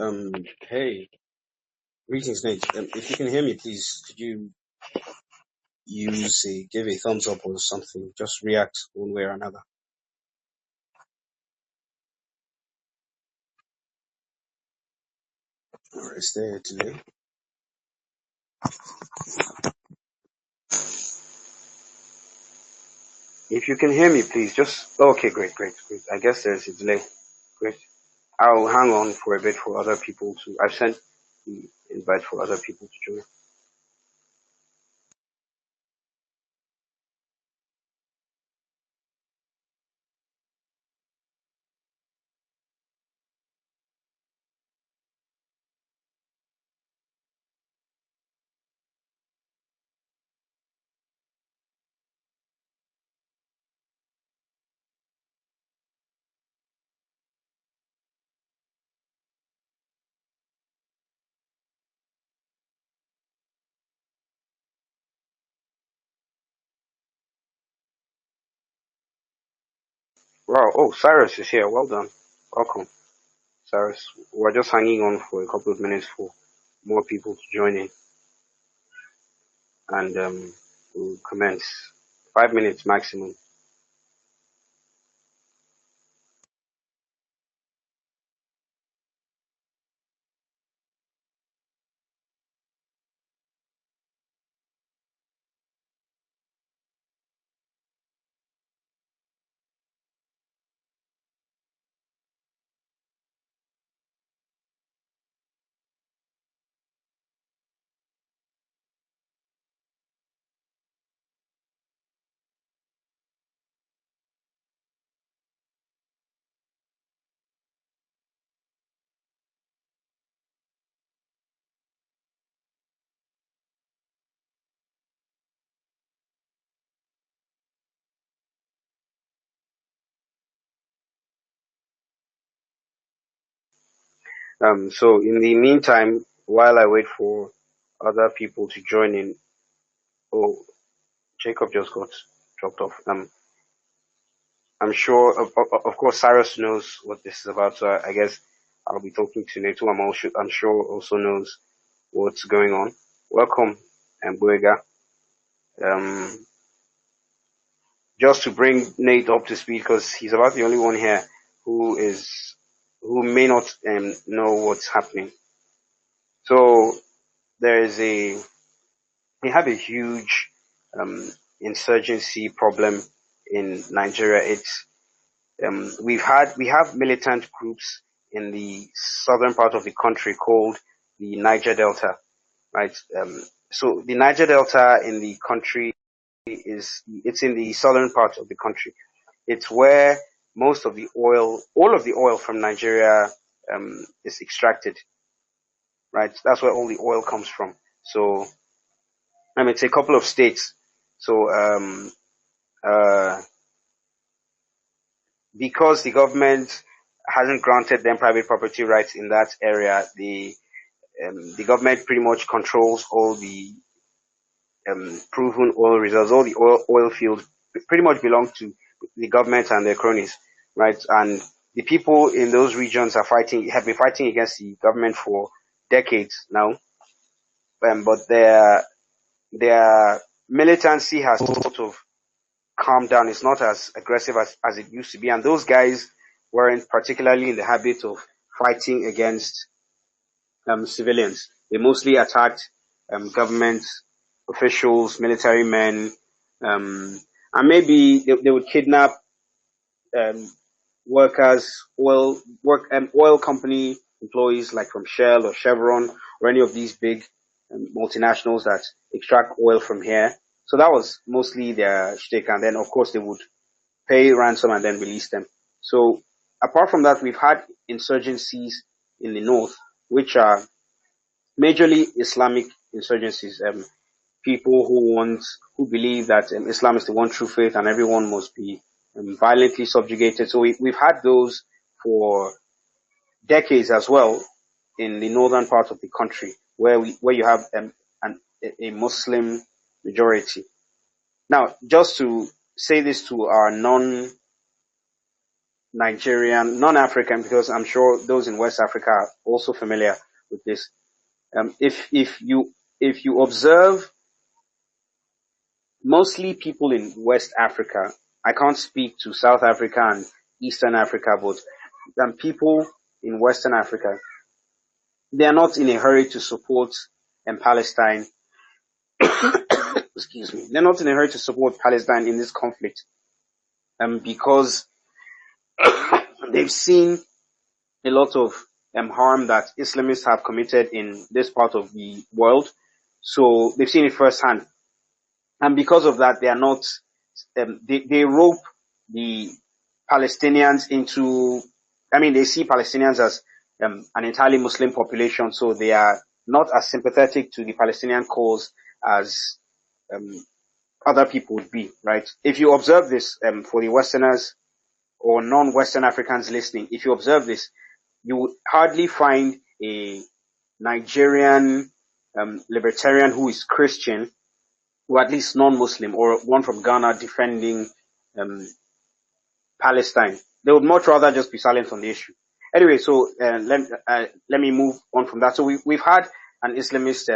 Um, hey, greetings, Nate. If you can hear me, please, could you give a thumbs up or something? Just react one way or another. Or is there a delay? If you can hear me, please, okay, great. I guess there's a delay. Great. I'll hang on for a bit for other people to, I've sent the invite for other people to join. Wow, oh, Cyrus is here. Well done. Welcome, Cyrus. We're just hanging on for a couple of minutes for more people to join in, and we'll commence. 5 minutes maximum. So in the meantime, while I wait for other people to join in, oh, Jacob just got dropped off. I'm sure, of course, Cyrus knows what this is about, so I guess I'll be talking to Neto. I'm sure also knows what's going on. Welcome, Buega. Um, just to bring Nate up to speed, because he's about the only one here who is, who may not know what's happening. So there is we have a huge insurgency problem in Nigeria. It's we have militant groups in the southern part of the country called the Niger Delta, right? So the Niger Delta in the country it's in the southern part of the country. It's where most of the oil, all of the oil from Nigeria is extracted, right? That's where all the oil comes from. So it's a couple of states. So uh, because the government hasn't granted them private property rights in that area, the government pretty much controls all the proven oil reserves. All the oil fields pretty much belong to the government and their cronies, right? And the people in those regions have been fighting against the government for decades now. But their militancy has sort of calmed down. It's not as aggressive as it used to be. And those guys weren't particularly in the habit of fighting against civilians. They mostly attacked government officials, military men, and maybe they would kidnap um, workers, oil company employees like from Shell or Chevron or any of these big multinationals that extract oil from here. So that was mostly their shtick, and then of course they would pay ransom and then release them. So apart from that, we've had insurgencies in the north, which are majorly Islamic insurgencies. People who believe that Islam is the one true faith and everyone must be violently subjugated. So we've had those for decades as well in the northern part of the country, where you have a Muslim majority. Now, just to say this to our non-Nigerian, non-African, because I'm sure those in West Africa are also familiar with this. If you observe mostly people in West Africa, I can't speak to South Africa and Eastern Africa, but people in Western Africa, they are not in a hurry to support Palestine. Excuse me. They're not in a hurry to support Palestine in this conflict, because they've seen a lot of harm that Islamists have committed in this part of the world. So they've seen it firsthand. And because of that, they are not, they rope the Palestinians into, they see Palestinians as an entirely Muslim population, so they are not as sympathetic to the Palestinian cause as other people would be, right? If you observe this, for the Westerners or non-Western Africans listening, if you observe this, you would hardly find a Nigerian libertarian who is Christian, or at least non-Muslim, or one from Ghana defending Palestine. They would much rather just be silent on the issue. Anyway, so let me move on from that. So we've had an Islamist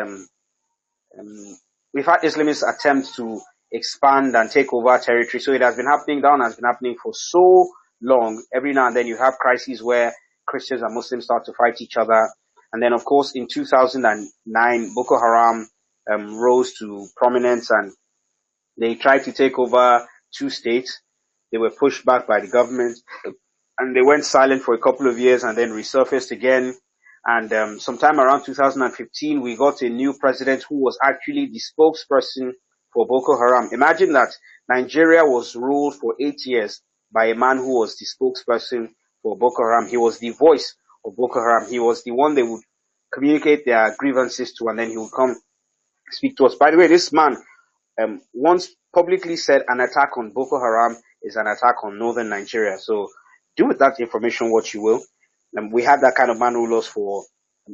attempts to expand and take over territory. So it has been happening. That has been happening for so long. Every now and then you have crises where Christians and Muslims start to fight each other. And then, of course, in 2009, Boko Haram rose to prominence, and they tried to take over 2 states. They were pushed back by the government, and they went silent for a couple of years and then resurfaced again. And sometime around 2015, we got a new president who was actually the spokesperson for Boko Haram. Imagine that Nigeria was ruled for 8 years by a man who was the spokesperson for Boko Haram. He was the voice of Boko Haram. He was the one they would communicate their grievances to, and then he would come speak to us. By the way, this man once publicly said an attack on Boko Haram is an attack on northern Nigeria. So do with that information what you will. We had that kind of man rule us for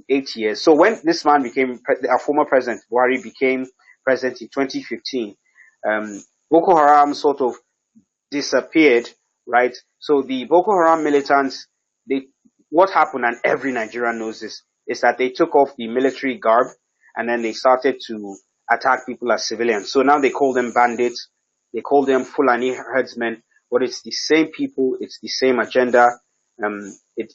8 years. So when this man became, our former president, Buhari, became president in 2015, Boko Haram sort of disappeared, right? So the Boko Haram militants, what happened, and every Nigerian knows this, is that they took off the military garb and then they started to attack people as civilians. So now they call them bandits, they call them Fulani herdsmen, but it's the same people, it's the same agenda. It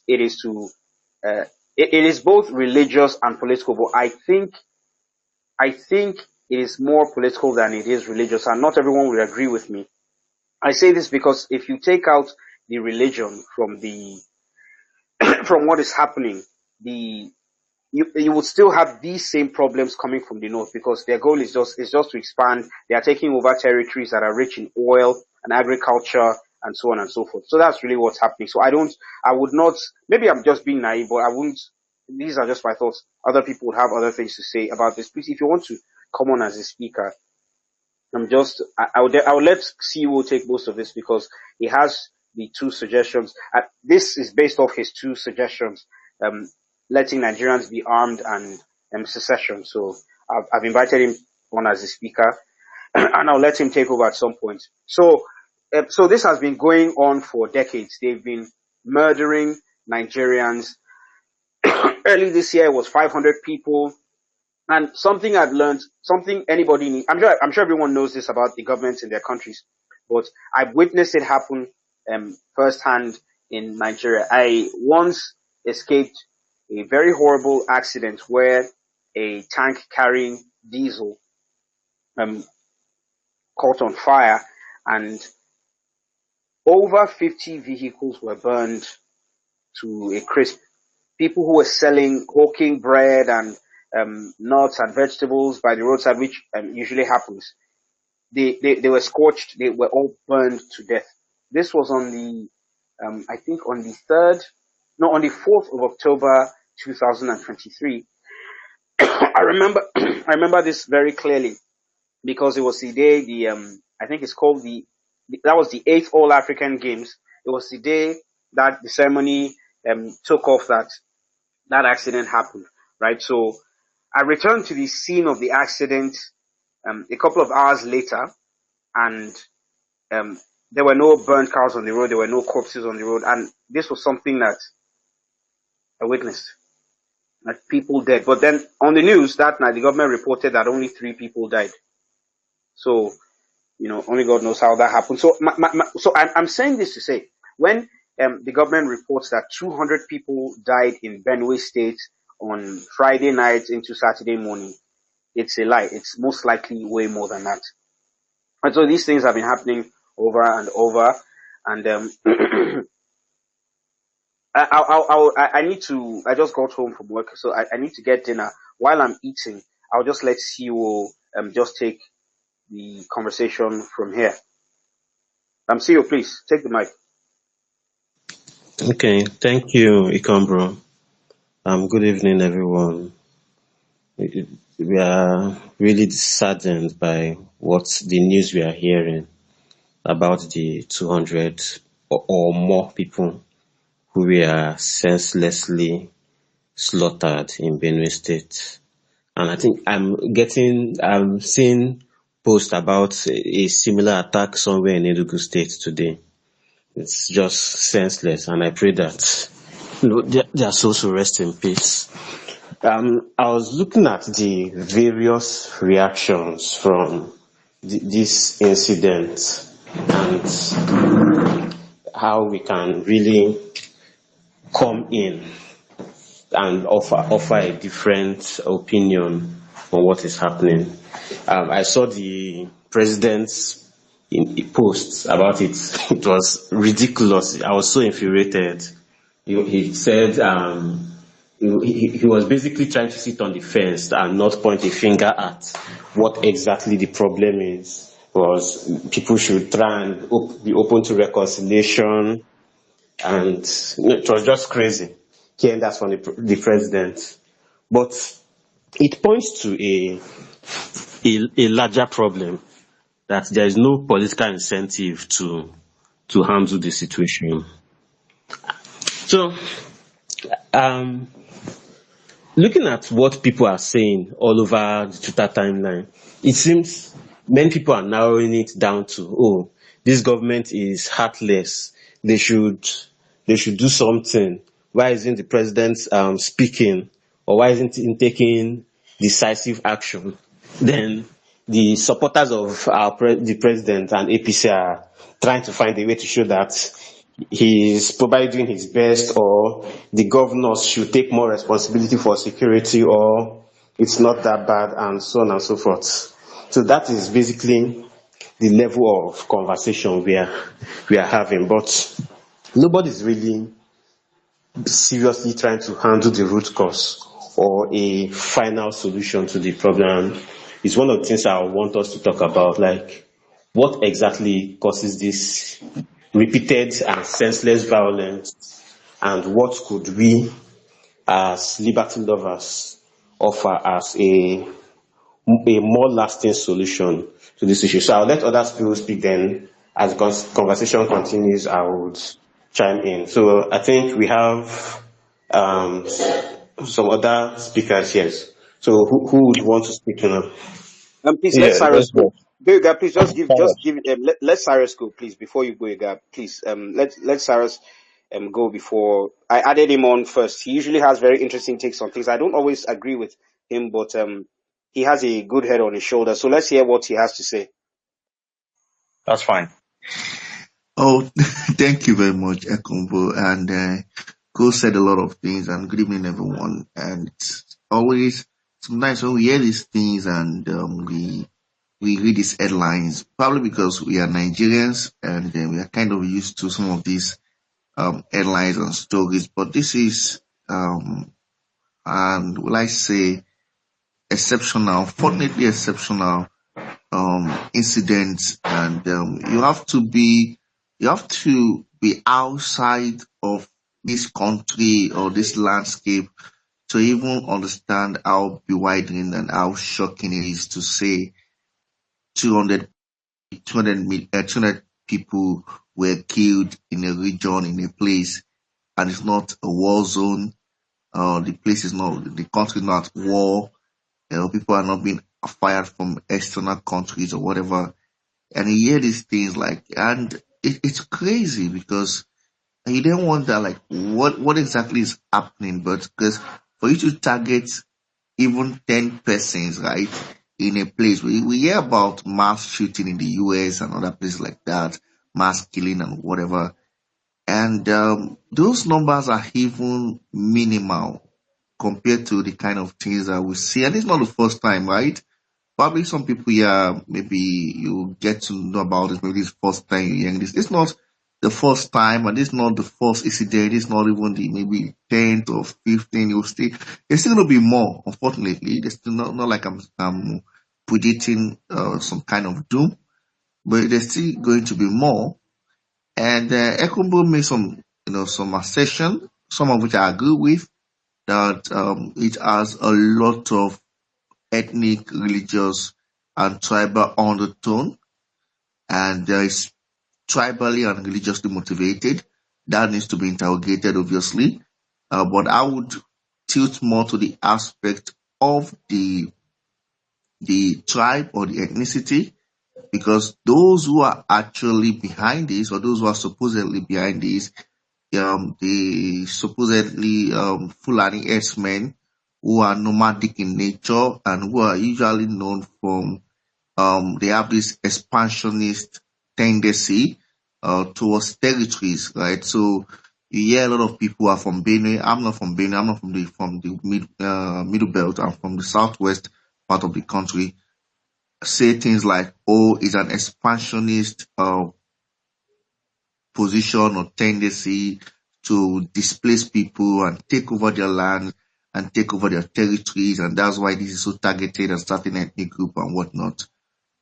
is both religious and political, but I think it is more political than it is religious, and not everyone will agree with me. I say this because if you take out the religion from from what is happening, you would still have these same problems coming from the north, because their goal is just to expand. They are taking over territories that are rich in oil and agriculture and so on and so forth. So that's really what's happening. So I would not, maybe I'm just being naive, but I wouldn't, these are just my thoughts. Other people would have other things to say about this. Please, if you want to come on as a speaker, I would let CEO take most of this, because he has the 2 suggestions. This is based off his 2 suggestions, letting Nigerians be armed and secession. So I've invited him on as a speaker, and I'll let him take over at some point. So this has been going on for decades. They've been murdering Nigerians. Early this year it was 500 people. And something I've learned, something anybody needs, I'm sure everyone knows this about the governments in their countries, but I've witnessed it happen firsthand in Nigeria. I once escaped a very horrible accident where a tank carrying diesel caught on fire, and over 50 vehicles were burned to a crisp. People who were hawking bread and nuts and vegetables by the roadside, which usually happens, they were scorched. They were all burned to death. This was on the I think on the 4th of October 2023. I remember this very clearly, because it was the day I think it's called that was the 8th All African Games. It was the day that the ceremony took off, that accident happened, right? So I returned to the scene of the accident a couple of hours later, and there were no burnt cars on the road, there were no corpses on the road, and this was something that I witnessed, that people dead. But then on the news that night, the government reported that only 3 people died. So, only God knows how that happened. So, I'm saying this to say, when the government reports that 200 people died in Benue State on Friday night into Saturday morning, it's a lie. It's most likely way more than that. And so these things have been happening over and over. And I need to. I just got home from work, so I need to get dinner. While I'm eating, I'll just let CEO just take the conversation from here. CEO, please take the mic. Okay, thank you, Ikombro. Good evening, everyone. We are really saddened by what the news we are hearing about the 200 or more people who were senselessly slaughtered in Benue State. And I think I'm seeing posts about a similar attack somewhere in Enugu State today. It's just senseless, and I pray that their souls will rest in peace. I was looking at the various reactions from this incident and how we can really come in and offer a different opinion on what is happening. I saw the president's post about it. It was ridiculous. I was so infuriated. He said he was basically trying to sit on the fence and not point a finger at what exactly the problem is. Was people should try and be open to reconciliation, and it was just crazy hearing that from the president. But it points to a larger problem, that there is no political incentive to handle the situation. So, looking at what people are saying all over the Twitter timeline, it seems many people are narrowing it down to, oh, this government is heartless. They should do something. Why isn't the president speaking, or why isn't he taking decisive action? Then the supporters of the president and APC are trying to find a way to show that he is probably doing his best, or the governors should take more responsibility for security, or it's not that bad, and so on and so forth. So that is basically the level of conversation we are having. But nobody's really seriously trying to handle the root cause or a final solution to the problem. It's one of the things I want us to talk about, like what exactly causes this repeated and senseless violence, and what could we as liberty lovers offer as a more lasting solution to this issue. So I'll let other people speak, then as the conversation continues I would chime in. So I think we have some other speakers here. So who would want to speak now? Please let Yeah, Cyrus let's go. go. Go, Yuga, please just give let Cyrus go, please, before you go, Yuga. Please, let Cyrus go before I added him on first. He usually has very interesting takes on things. I don't always agree with him, but he has a good head on his shoulder. So let's hear what he has to say. That's fine. Oh, thank you very much, Ekombo. And Go said a lot of things. And good evening, everyone. And it's always sometimes when we hear these things and we read these headlines, probably because we are Nigerians and we are kind of used to some of these headlines and stories. But this is and will I say exceptional, fortunately exceptional incidents, and you have to be outside of this country or this landscape to even understand how bewildering and how shocking it is to say 200, 200 people were killed in a region, in a place, and it's not a war zone. The country is not at war. People are not being fired from external countries or whatever. And you hear these things and it's crazy because you then wonder like what exactly is happening. But because for you to target even 10 persons, right, in a place, we hear about mass shooting in the US and other places like that, mass killing and whatever. And those numbers are even minimal compared to the kind of things that we see. And it's not the first time, right? Probably some people, yeah, maybe you get to know about this, maybe this first time you're hearing this. It's not the first time, and it's not the first incident. It's not even the maybe 10th or 15th. You'll still, there's still going to be more, unfortunately. There's still not like I'm predicting some kind of doom, but there's still going to be more. And Ekumbo made some, some assertion, some of which I agree with, that it has a lot of ethnic, religious, and tribal undertone, and there is tribally and religiously motivated. That needs to be interrogated, obviously. But I would tilt more to the aspect of the tribe or the ethnicity, because those who are actually behind this, or those who are supposedly behind this, the supposedly Fulani herdsmen who are nomadic in nature and who are usually known from they have this expansionist tendency towards territories, right? So you hear a lot of people are from Benue. I'm not from Benue. I'm not from the middle belt. I'm from the southwest part of the country. Say things like, "Oh, it's an expansionist position or tendency to displace people and take over their land and take over their territories, and that's why this is so targeted at certain ethnic group and whatnot."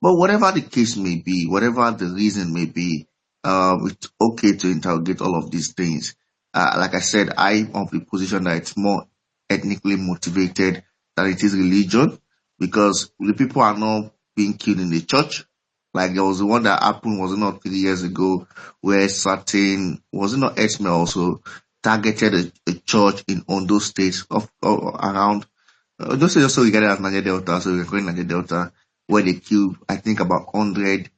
But whatever the case may be, whatever the reason may be, it's okay to interrogate all of these things. Like I said, I'm of the position that it's more ethnically motivated than it is religion, because the people are not being killed in the church. Like there was the one that happened, was it not 3 years ago, where certain, was it not Esme also targeted a church in Ondo State of around, just say also regarded as Niger Delta, so we're calling Niger Delta, where they killed, I think, about 100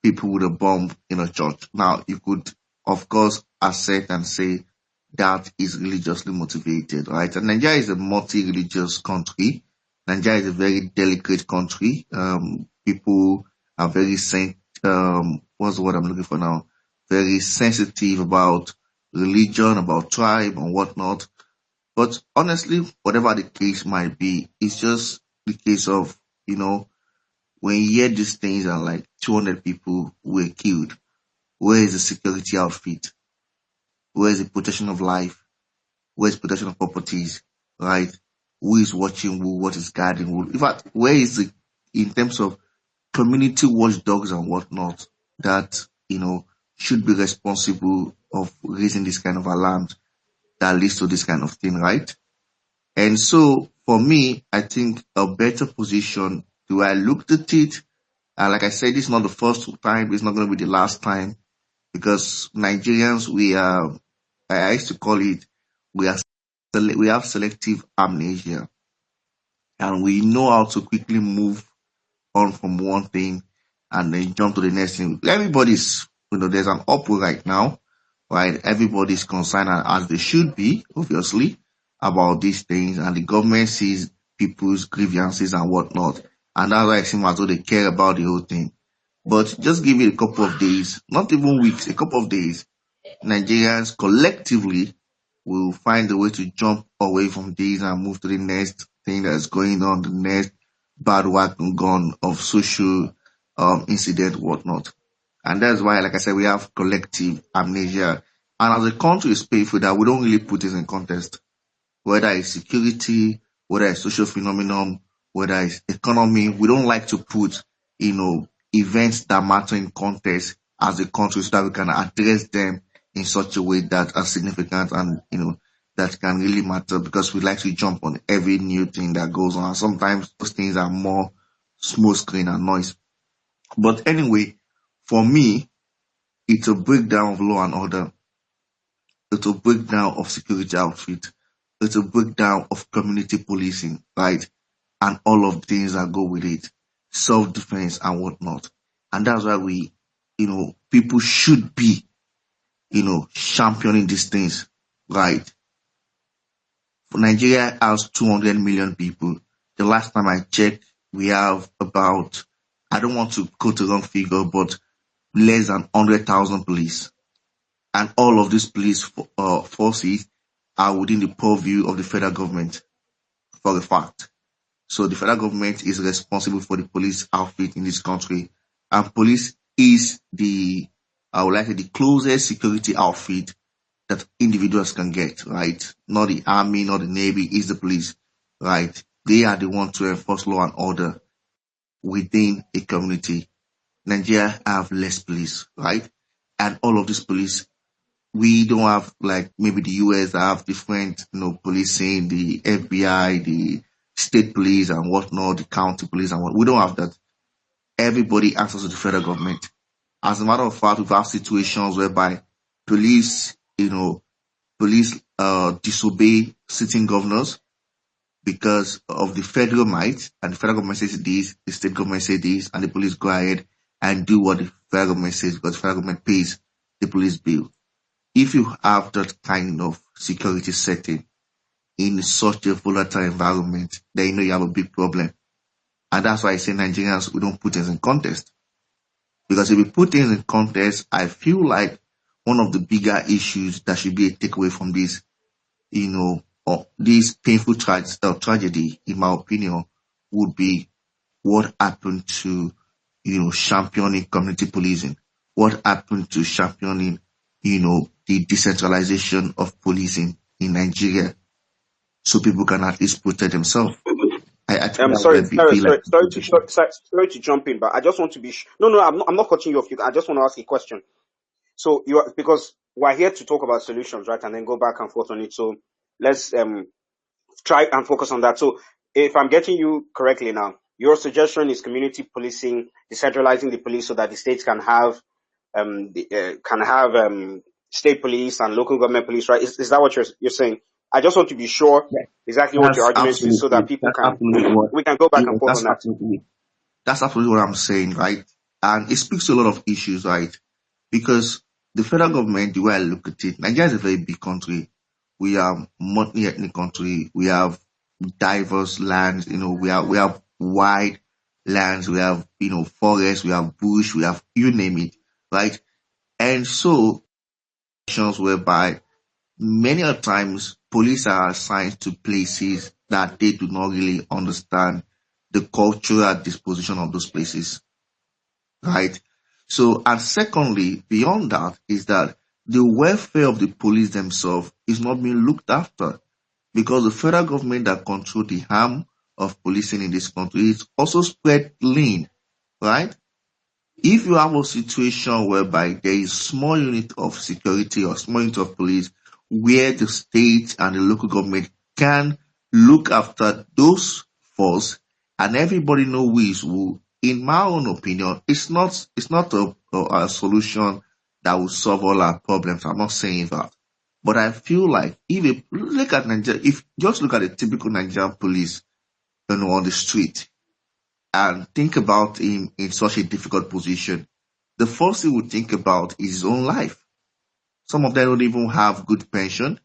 people with a bomb in a church. Now, you could, of course, assert and say that is religiously motivated, right? And Nigeria is a multi-religious country. Nigeria is a very delicate country. People are very what's the word I'm looking for now? Very sensitive about religion, about tribe and whatnot. But honestly, whatever the case might be, it's just the case of, you know, when you hear these things and like 200 people were killed, where is the security outfit? Where is the protection of life? Where is protection of properties? Right? Who is watching who? What is guarding who? In fact, where is the, in terms of community watchdogs and whatnot, that, should be responsible of raising this kind of alarms that leads to this kind of thing, right? And so for me, I think a better position, do I look at it? Like I said, this is not the first time, it's not going to be the last time, because Nigerians, we are, I used to call it, we are, we have selective amnesia, and we know how to quickly move on from one thing and then jump to the next thing. Everybody's, there's an uproar right now, right? Everybody's concerned, as they should be, obviously, about these things, and the government sees people's grievances and whatnot. And that's why it seems as though they care about the whole thing. But just give it a couple of days, not even weeks, a couple of days, Nigerians collectively will find a way to jump away from this and move to the next thing that's going on, the next bad whack and gone of social incident, whatnot. And that's why, like I said, we have collective amnesia. And as a country is paying for that, we don't really put this in context. Whether it's security, whether it's social phenomenon, whether it's economy, we don't like to put, events that matter in context as a country, so that we can address them in such a way that are significant and, that can really matter, because we like to jump on every new thing that goes on. Sometimes those things are more smoke screen and noise. But anyway, for me, it's a breakdown of law and order. It's a breakdown of security outfit. It's a breakdown of community policing, right? And all of the things that go with it, self-defense and whatnot. And that's why we, people should be, championing these things, right? Nigeria has 200 million people. The last time I checked, we have about, I don't want to quote the wrong figure, but less than 100,000 police. And all of these police forces are within the purview of the federal government for a fact. So the federal government is responsible for the police outfit in this country. And police is I would like to say, the closest security outfit that individuals can get, right? Not the army, not the navy, is the police, right? They are the ones to enforce law and order within a community. Nigeria have less police, right? And all of these police, we don't have like maybe the US that have different, policing, the FBI, the state police and whatnot, the county police and what. We don't have that. Everybody answers to the federal government. As a matter of fact, we've had situations whereby police, disobey sitting governors because of the federal might, and the federal government says this, the state government says this, and the police go ahead and do what the federal government says because the federal government pays the police bill. If you have that kind of security setting in such a volatile environment, then you have a big problem. And that's why I say Nigerians, we don't put things in context. Because if we put things in context, I feel like one of the bigger issues that should be a takeaway from this, this painful tragedy, in my opinion, would be what happened to, championing community policing, what happened to championing, the decentralization of policing in Nigeria, so people can at least protect themselves. I'm sorry to jump in, but I just want to be no, I'm not cutting you off. I just want to ask a question. So because we're here to talk about solutions, right, and then go back and forth on it. So let's try and focus on that. So if I'm getting you correctly now, your suggestion is community policing, decentralizing the police so that the states can have state police and local government police, right? Is that what you're saying? I just want to be sure exactly what your argument is so that people we can go back and forth on that. That's absolutely what I'm saying, right? And it speaks to a lot of issues, right? Because the federal government, the way I look at it, Nigeria is a very big country. We are multi-ethnic country. We have diverse lands. We have wide lands. We have, forests. We have bush. We have, you name it, right? And so, whereby many a times police are assigned to places that they do not really understand the cultural disposition of those places, right? So, and secondly, beyond that is that the welfare of the police themselves is not being looked after because the federal government that control the arm of policing in this country is also spread lean, right? If you have a situation whereby there is small unit of security or small unit of police where the state and the local government can look after those force and everybody know who is who, in my own opinion, it's not a solution that will solve all our problems. I'm not saying that. But I feel like if you look at Nigeria, if just look at the typical Nigerian police, on the street, and think about him in such a difficult position, the first thing we think about is his own life. Some of them don't even have good pension.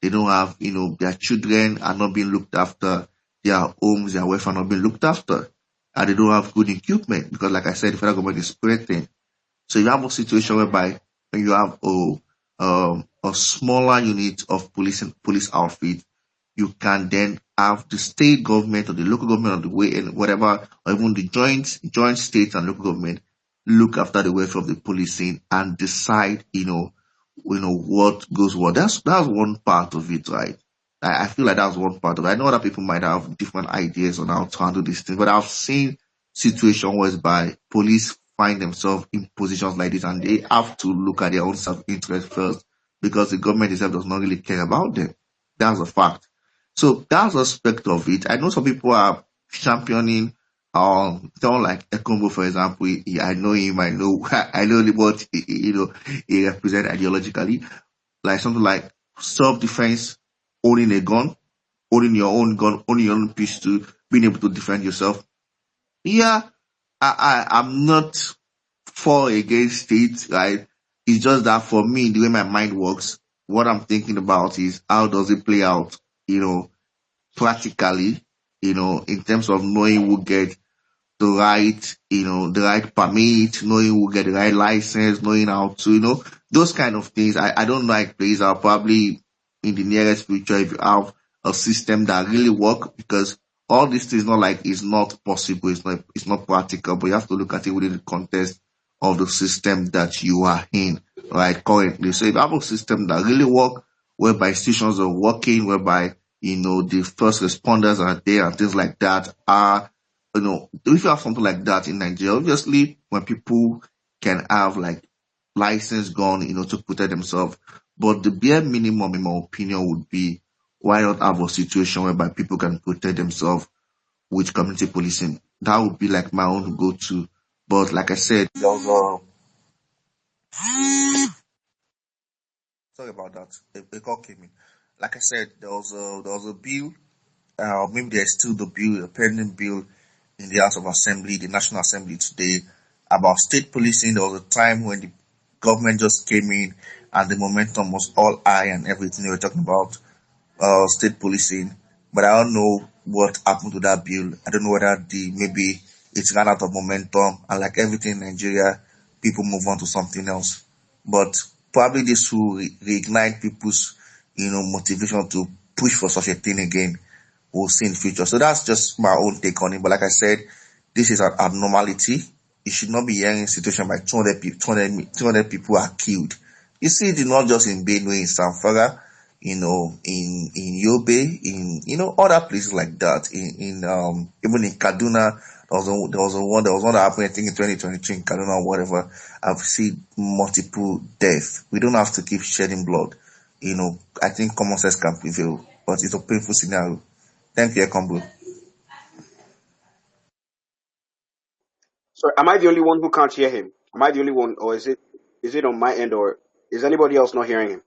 They don't have, their children are not being looked after. Their homes, their welfare are not being looked after. And they don't have good equipment because, like I said, the federal government is spreading. So you have a situation whereby when you have a smaller unit of police outfit, you can then have the state government or the local government or the way and whatever, or even the joint state and local government look after the welfare of the policing and decide, what goes what. That's one part of it, right? I feel like that's one part of it. I know other people might have different ideas on how to handle these things, but I've seen situations whereby police find themselves in positions like this and they have to look at their own self-interest first because the government itself does not really care about them. That's a fact. So that's aspect of it. I know some people are championing someone like Ekombo, for example. I know him, I know what he represents ideologically. Like something like self-defense, owning a gun, owning your own gun, owning your own pistol, being able to defend yourself. Yeah, I'm not for or against it, right? It's just that for me, the way my mind works, what I'm thinking about is how does it play out, you know, practically, in terms of knowing who get the right permit, knowing who get the right license, knowing how to, those kind of things. I don't know how it plays out. Probably in the nearest future, if you have a system that really work, because all these things not like it's not possible, it's not practical, but you have to look at it within the context of the system that you are in, right, currently. So if you have a system that really work, whereby institutions are working, whereby the first responders are there and things like that are if you have something like that in Nigeria, obviously when people can have like license gone, to protect themselves. But the bare minimum, in my opinion, would be why not have a situation whereby people can protect themselves with community policing? That would be like my own go-to. But like I said, there was sorry about that. A call came in. Like I said, there was a bill. Maybe there's still the bill, a pending bill in the House of Assembly, the National Assembly today, about state policing. There was a time when the government just came in and the momentum was all high and everything. They were talking about state policing, but I don't know what happened to that bill. I don't know whether maybe it's ran out of momentum, and like everything in Nigeria, people move on to something else. But probably this will reignite people's motivation to push for such a thing again. We'll see in the future. So that's just my own take on it. But like I said, this is an abnormality. You should not be hearing a situation by 200 people, 200 people are killed. You see it not just in Benue, in Sanfara, in Yobe, in other places like that. Even in Kaduna, there was one that happened I think in 2022 in Kaduna or whatever. I've seen multiple deaths. We don't have to keep shedding blood. I think common sense can prevail, but it's a painful scenario. Thank you, Ekombu. So am I the only one who can't hear him? Am I the only one, or is it on my end, or is anybody else not hearing him?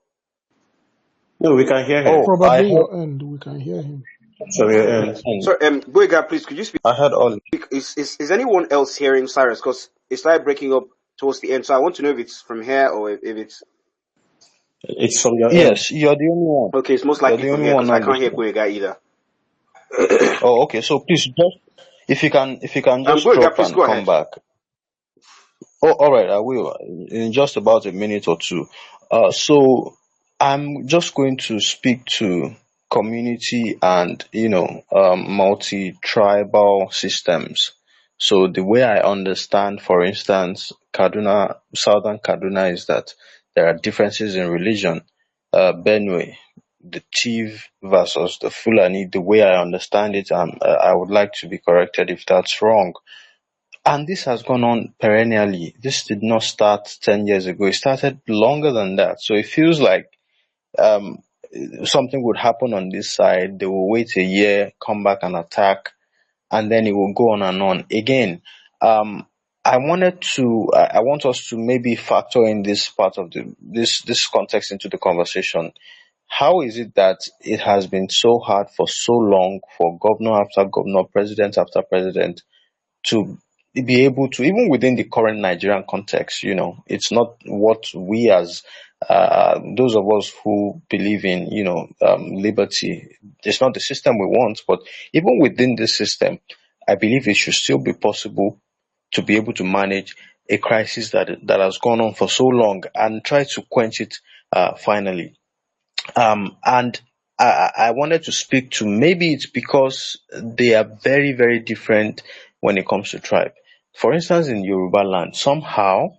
No, we can hear him. Oh, I Probably heard. your end. We can hear him. So your end. So Boyga, please, could you speak? I heard all. Is anyone else hearing Cyrus? Because it started breaking up towards the end. So I want to know if it's from here or if it's It's from your end. Yes, you're the only one. okay. It's most You're likely the from only here one because I not can't hear listening. Boyga either. Oh, okay. So please just if you can just Boyga, drop please and go come ahead. back. Oh, all right, I will in just about a minute or two. So I'm just going to speak to community and multi-tribal systems. So the way I understand, for instance, Southern Kaduna is that there are differences in religion. Benue, the Chief versus the Fulani. The way I understand it, I would like to be corrected if that's wrong. And this has gone on perennially. This did not start 10 years ago. It started longer than that. So it feels like um, something would happen on this side. They will wait a year, come back and attack, and then it will go on and on. Again, um, I want us to maybe factor in this part of this context into the conversation. How is it that it has been so hard for so long for governor after governor, president after president to be able to, even within the current Nigerian context, it's not what we as those of us who believe in, liberty, it's not the system we want, but even within this system, I believe it should still be possible to be able to manage a crisis that has gone on for so long and try to quench it finally. And I wanted to speak to, maybe it's because they are very, very different when it comes to tribe. For instance, in Yoruba land, somehow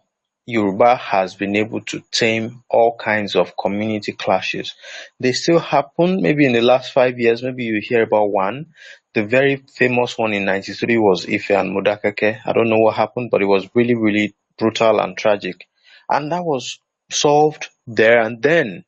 Yoruba has been able to tame all kinds of community clashes. They still happen, maybe in the last 5 years, maybe you hear about one. The very famous one in 93 was Ife and Modakake. I don't know what happened, but it was really, really brutal and tragic. And that was solved there and then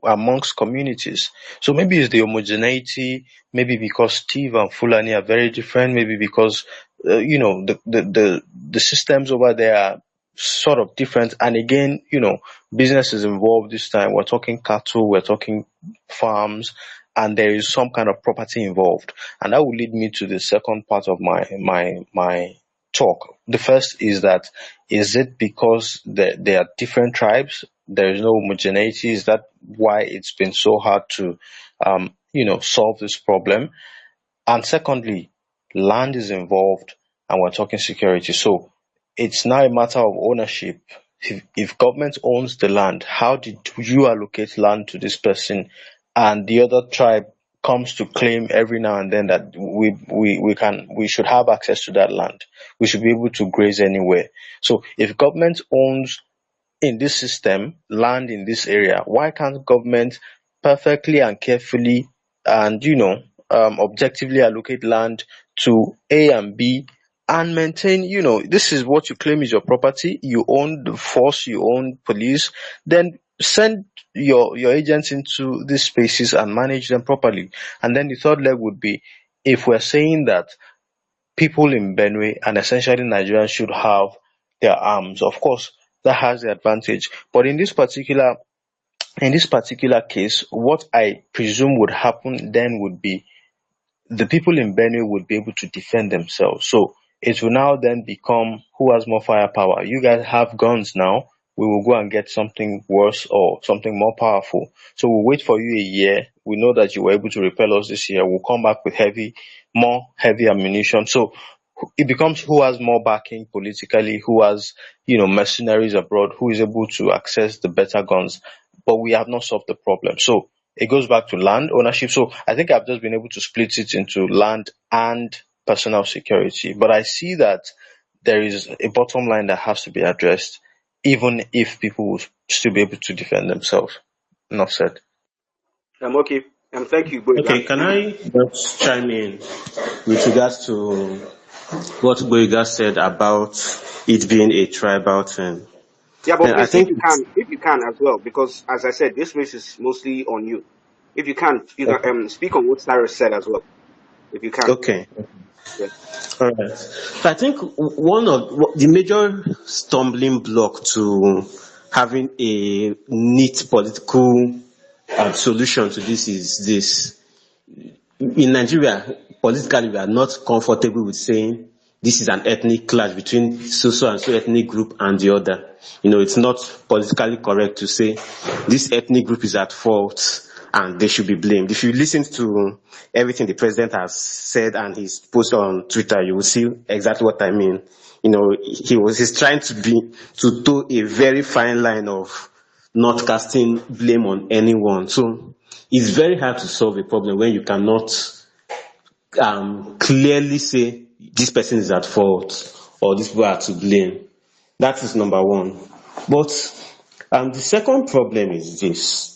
amongst communities. So maybe it's the homogeneity, maybe because Steve and Fulani are very different, maybe because the systems over there are sort of different. And again, business is involved this time. We're talking cattle, we're talking farms, and there is some kind of property involved. And that will lead me to the second part of my talk. The first is that, is it because there are different tribes? There is no homogeneity. Is that why it's been so hard to, solve this problem? And secondly, land is involved, and we're talking security. So it's now a matter of ownership. If government owns the land, how did you allocate land to this person, and the other tribe comes to claim every now and then that we should have access to that land. We should be able to graze anywhere. So if government owns in this system land in this area, why can't government perfectly and carefully and objectively allocate land to A and B and maintain, this is what you claim is your property, you own the force, you own police, then send your agents into these spaces and manage them properly. And then the third leg would be, if we're saying that people in Benue and essentially Nigerians should have their arms. Of course, that has the advantage. But in this particular case, what I presume would happen then would be the people in Benue would be able to defend themselves. So it will now then become who has more firepower. You guys have guns now. We will go and get something worse or something more powerful. So we'll wait for you a year. We know that you were able to repel us this year. We'll come back with more heavy ammunition. So it becomes who has more backing politically, who has, mercenaries abroad, who is able to access the better guns. But we have not solved the problem. So it goes back to land ownership. So I think I've just been able to split it into land and personal security. But I see that there is a bottom line that has to be addressed, even if people will still be able to defend themselves. Enough said. Okay. Thank you, Boyga. Okay, can I just chime in with regards to what Boyga said about it being a tribal thing? Yeah, but Then I please, think if you can as well, because as I said, this race is mostly on you. If you can speak on what Cyrus said as well, if you can. okay. Yeah. All right. So I think one of the major stumbling block to having a neat political solution to this is this. In Nigeria, politically, we are not comfortable with saying this is an ethnic clash between so and so ethnic group and the other. It's not politically correct to say this ethnic group is at fault and they should be blamed. If you listen to everything the president has said and his post on Twitter, you will see exactly what I mean. He's trying to toe a very fine line of not casting blame on anyone. So it's very hard to solve a problem when you cannot clearly say this person is at fault or these people are to blame. That is number one. But the second problem is this.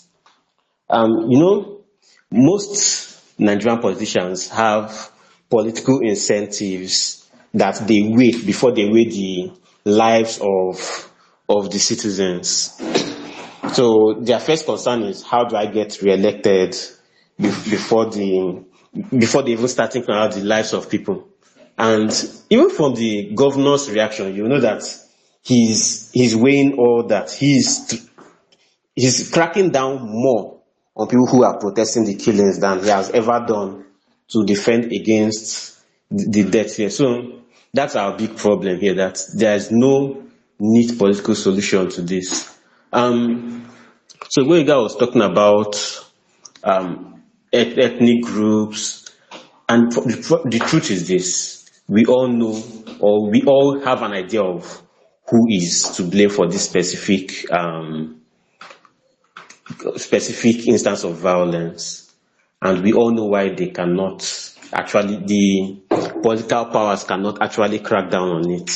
Most Nigerian politicians have political incentives that they weigh before they weigh the lives of the citizens. So their first concern is, how do I get re-elected before they even start thinking about the lives of people? And even from the governor's reaction, you know that he's weighing all that. He's cracking down more on people who are protesting the killings than he has ever done to defend against the death here. So that's our big problem here, that there is no neat political solution to this. So Goiga was talking about ethnic groups, and the truth is this: we all know, or we all have an idea of who is to blame for this specific instance of violence, and we all know why they cannot actually, the political powers cannot actually crack down on it,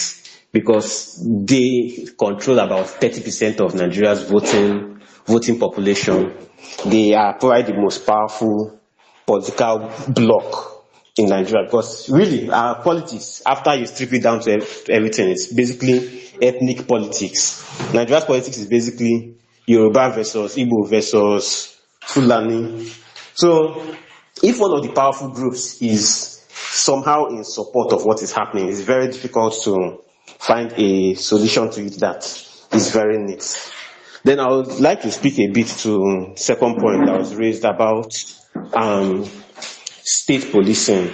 because they control about 30% of Nigeria's voting population. They are probably the most powerful political bloc in Nigeria, because really our politics, after you strip it down to everything, it's basically ethnic politics. Nigeria's politics is basically Yoruba versus Igbo versus Fulani. So if one of the powerful groups is somehow in support of what is happening, it's very difficult to find a solution to it that is very neat. Then I would like to speak a bit to the second point that was raised about state policing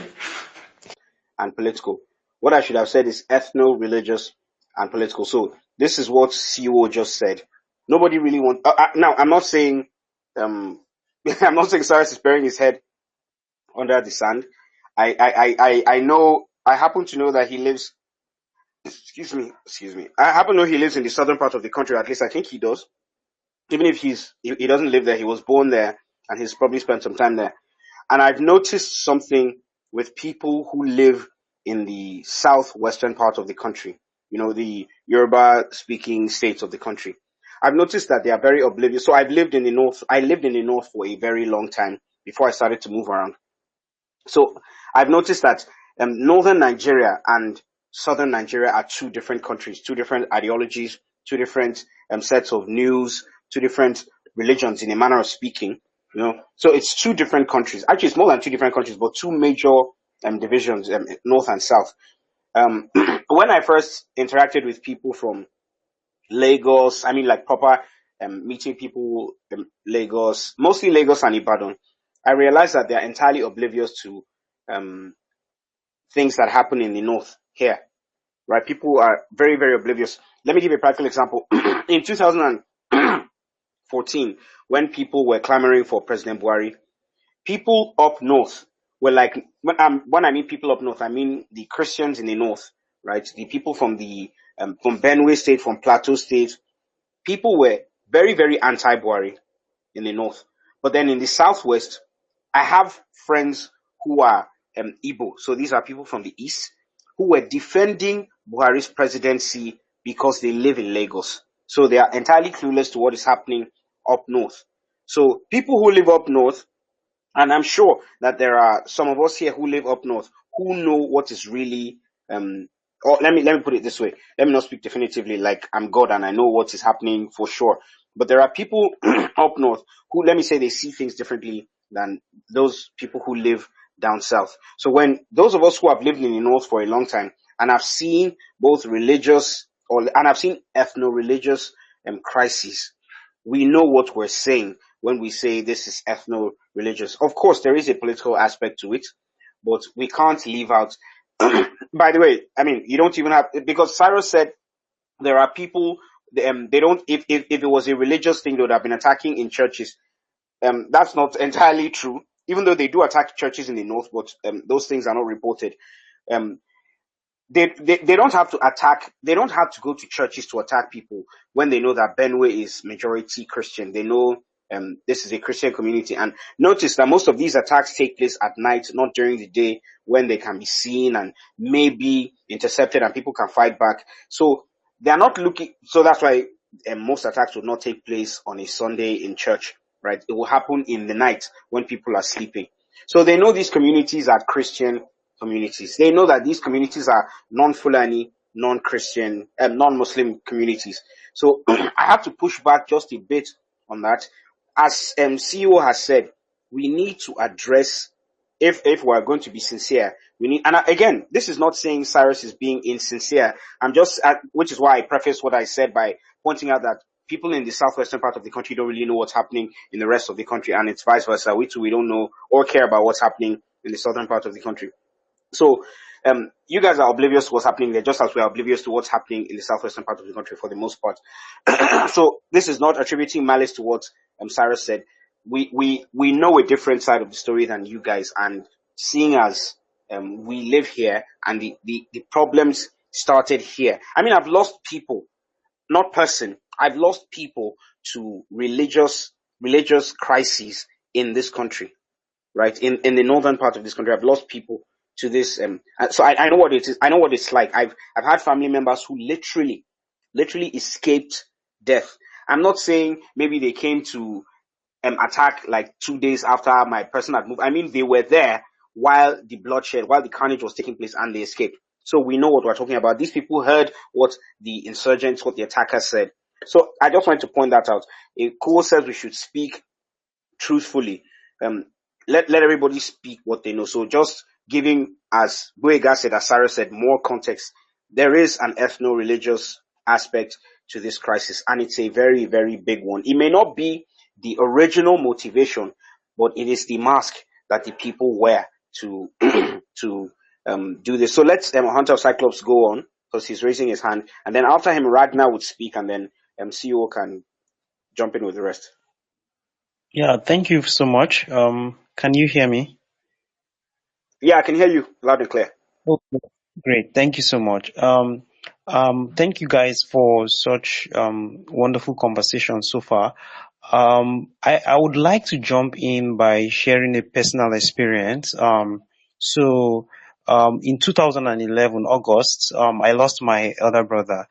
And political. What I should have said is ethno-religious and political. So this is what CEO just said. Nobody really wants. Now, I'm not saying, I'm not saying Cyrus is burying his head under the sand. I know. I happen to know that he lives. Excuse me. I happen to know he lives in the southern part of the country. At least I think he does. Even if he doesn't live there, he was born there, and he's probably spent some time there. And I've noticed something with people who live in the southwestern part of the country, the Yoruba speaking states of the country. I've noticed that they are very oblivious. So I've lived in the north. I lived in the north for a very long time before I started to move around. So I've noticed that northern Nigeria and southern Nigeria are two different countries, two different ideologies, two different sets of news, two different religions in a manner of speaking. So it's two different countries. Actually, it's more than two different countries, but two major divisions, north and south. When I first interacted with people from Lagos, I mean, like proper meeting people in Lagos, mostly Lagos and Ibadan, I realized that they're entirely oblivious to um, things that happen in the north here, right? People are very, very oblivious. Let me give you a practical example. In 2014, when people were clamoring for President Buhari, people up north were like, when I mean people up north, I mean the Christians in the north, right? The people from from Benue State, from Plateau State, people were very, very anti-Buhari in the north. But then in the southwest, I have friends who are Igbo. So these are people from the east who were defending Buhari's presidency because they live in Lagos. So they are entirely clueless to what is happening up north. So people who live up north, and I'm sure that there are some of us here who live up north who know what is really or let me put it this way. Let me not speak definitively like I'm God and I know what is happening for sure. But there are people up north who, let me say, they see things differently than those people who live down south. So when those of us who have lived in the north for a long time and have seen both religious and I've seen ethno-religious crises, we know what we're saying when we say this is ethno-religious. Of course, there is a political aspect to it, but we can't leave out. By the way, I mean, you don't even have, because Cyrus said there are people, they don't, if it was a religious thing, they would have been attacking in churches. That's not entirely true, even though they do attack churches in the north, but those things are not reported. Um, they don't have to attack, they don't have to go to churches to attack people when they know that Benue is majority Christian. They know this is a Christian community. And notice that most of these attacks take place at night, not during the day when they can be seen and maybe intercepted and people can fight back. So they are not looking, so that's why most attacks would not take place on a Sunday in church, right? It will happen in the night when people are sleeping. So they know these communities are Christian communities. They know that these communities are non-Fulani, non-Christian, non-Muslim communities. So I have to push back just a bit on that. As CEO has said, we need to address, if we are going to be sincere, we need, and again, this is not saying Cyrus is being insincere. I'm just, which is why I preface what I said by pointing out that people in the southwestern part of the country don't really know what's happening in the rest of the country, and it's vice versa. We too, we don't know or care about what's happening in the southern part of the country. So you guys are oblivious to what's happening there, just as we are oblivious to what's happening in the southwestern part of the country for the most part. So this is not attributing malice to what Cyrus said. We know a different side of the story than you guys, and seeing as we live here and the problems started here. I mean, I've lost people, not person. I've lost people to religious crises in this country, right? In the northern part of this country, I've lost people to this. So I know what it is. I know what it's like. I've had family members who literally escaped death. I'm not saying maybe they came to attack like 2 days after my person had moved. I mean, they were there while the bloodshed, while the carnage was taking place, and they escaped. So we know what we're talking about. These people heard what the insurgents, what the attackers said. So I just wanted to point that out. Cole says we should speak truthfully. Let everybody speak what they know. So just giving, as Boyega said, as Sarah said, more context. There is an ethno-religious aspect to this crisis, and it's a very, very big one. It may not be the original motivation, but it is the mask that the people wear to do this. So let's Hunter Cyclops go on because he's raising his hand, and then after him, Ragnar would speak, and then CEO can jump in with the rest. Yeah, thank you so much. Can you hear me? Yeah, I can hear you loud and clear. Oh, great. Thank you so much. Thank you guys for such wonderful conversation so far. I would like to jump in by sharing a personal experience. In 2011, August, I lost my elder brother.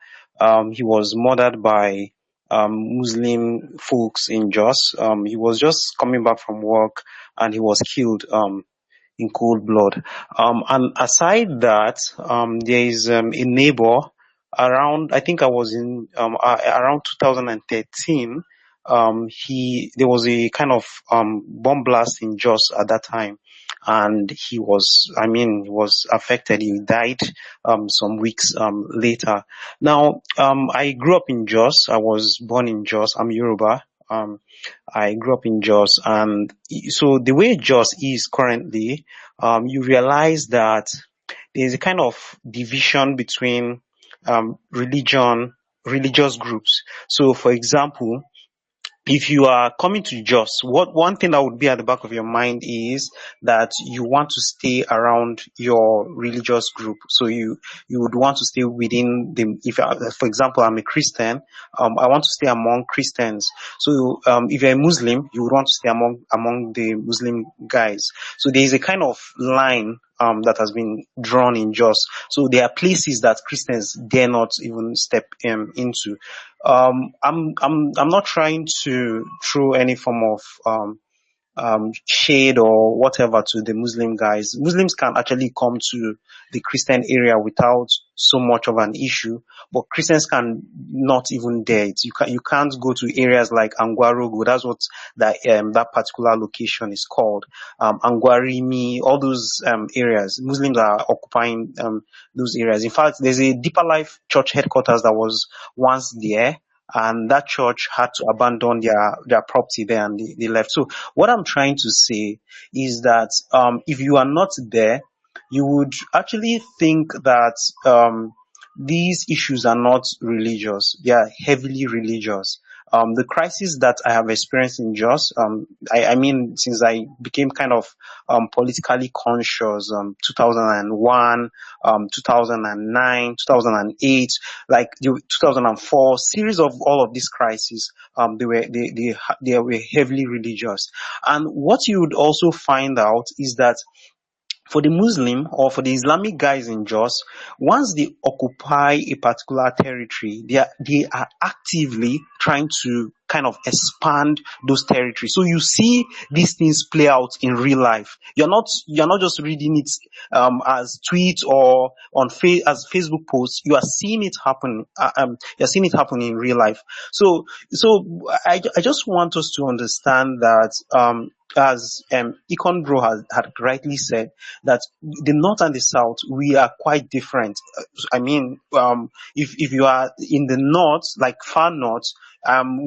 He was murdered by Muslim folks in Jos. He was just coming back from work and he was killed. In cold blood. And aside that, there is a neighbor around. I think I was in around 2013. There was a kind of bomb blast in Jos at that time, and he was affected. He died some weeks later. Now, I grew up in Jos. I was born in Jos. I'm Yoruba. I grew up in Jos, and so the way Jos is currently, you realize that there's a kind of division between religious groups. So, for example, if you are coming to Jos, what one thing that would be at the back of your mind is that you want to stay around your religious group. So you would want to stay within the. If for example, I'm a Christian, I want to stay among Christians. So if you're a Muslim, you would want to stay among the Muslim guys. So there is a kind of line that has been drawn in Jos. So there are places that Christians dare not even step into. I'm not trying to throw any form of shade or whatever to the Muslim guys. Muslims can actually come to the Christian area without so much of an issue, but Christians can not even dare it. You can't go to areas like Angwarogo. That's what that particular location is called. Angwarimi, all those areas. Muslims are occupying those areas. In fact, there's a Deeper Life church headquarters that was once there, and that church had to abandon their property there and they left. So what I'm trying to say is that if you are not there, you would actually think that these issues are not religious. They are heavily religious. The crisis that I have experienced in Jos, I mean, since I became kind of politically conscious, 2001, 2009, 2008, like 2004, series of all of these crises, they were heavily religious. And what you would also find out is that for the Muslim or for the Islamic guys in Jos, once they occupy a particular territory, they are actively trying to kind of expand those territories. So you see these things play out in real life. You're not just reading it as tweets or as Facebook posts. You are seeing it happen. You're seeing it happen in real life. So I just want us to understand that as Econ Bro had rightly said, that the north and the south, we are quite different. I mean, if you are in the north, like far north,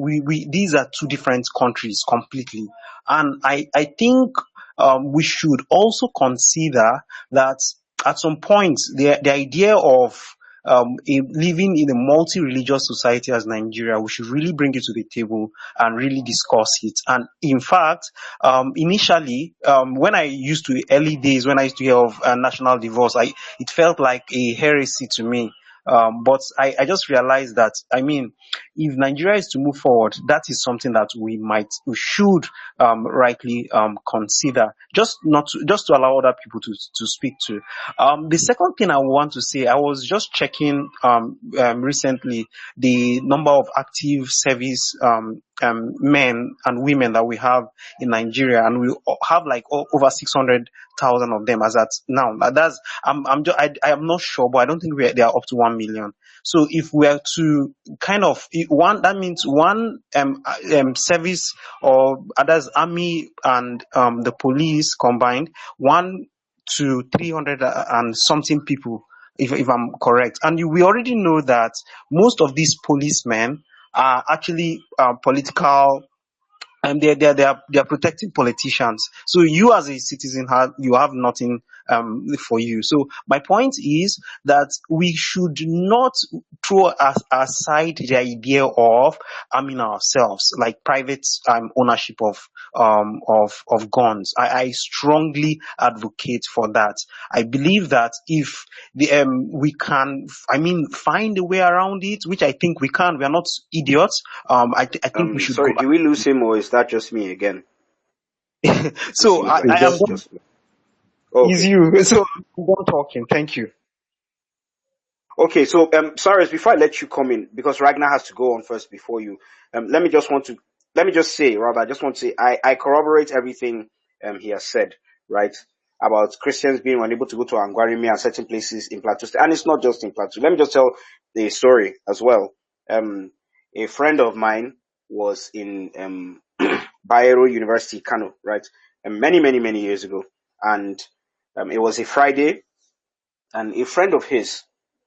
we these are two different countries completely, and I think we should also consider that at some point the idea of living in a multi-religious society as Nigeria, we should really bring it to the table and really discuss it. And in fact, initially, when I used to early days, when I used to hear of national divorce, it felt like a heresy to me. But I just realized that, I mean, if Nigeria is to move forward, that is something that we should rightly consider, just to allow other people to speak to. The second thing I want to say, I was just checking recently the number of active service men and women that we have in Nigeria, and we have like over 600,000 of them as at now. That's I am not sure, but I don't think they are up to 1 million. So if we are to kind of one, that means one service, or others, army and the police combined, 1 to 300 and something people, if I'm correct. And we already know that most of these policemen are actually political they're protecting politicians. So you as a citizen you have nothing for you. So my point is that we should not throw aside the idea of arming ourselves, like private ownership of guns. I strongly advocate for that. I believe that if we can, find a way around it, which I think we can. We are not idiots. I think we should go Sorry, did we lose him or is that just me again? back. It So seems like I am It's it's done. just me. Okay. Is you. So I'm done talking. Thank you. Okay, so Cyrus, before I let you come in, because Ragnar has to go on first before you, let me just say, rather, I just want to say I corroborate everything he has said, right? About Christians being unable to go to Angwarimi and certain places in Plateau State. And it's not just in Plateau. Let me just tell the story as well. Um a friend of mine was in Bayero University, Kano, right? Many, many, many years ago. And it was a Friday, and a friend of his,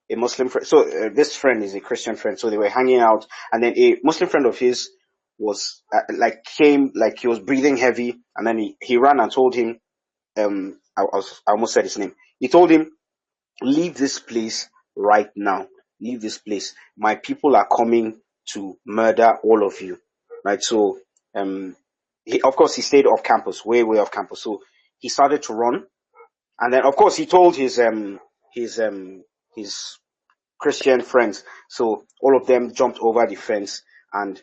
a Muslim friend. So this friend is a Christian friend. So they were hanging out, and then a Muslim friend of his was came, like he was breathing heavy, and then he ran and told him. I almost said his name. He told him, "Leave this place right now. Leave this place. My people are coming to murder all of you." Right. So of course he stayed off campus, way off campus. So he started to run, and then of course he told his his Christian friends. So all of them jumped over the fence and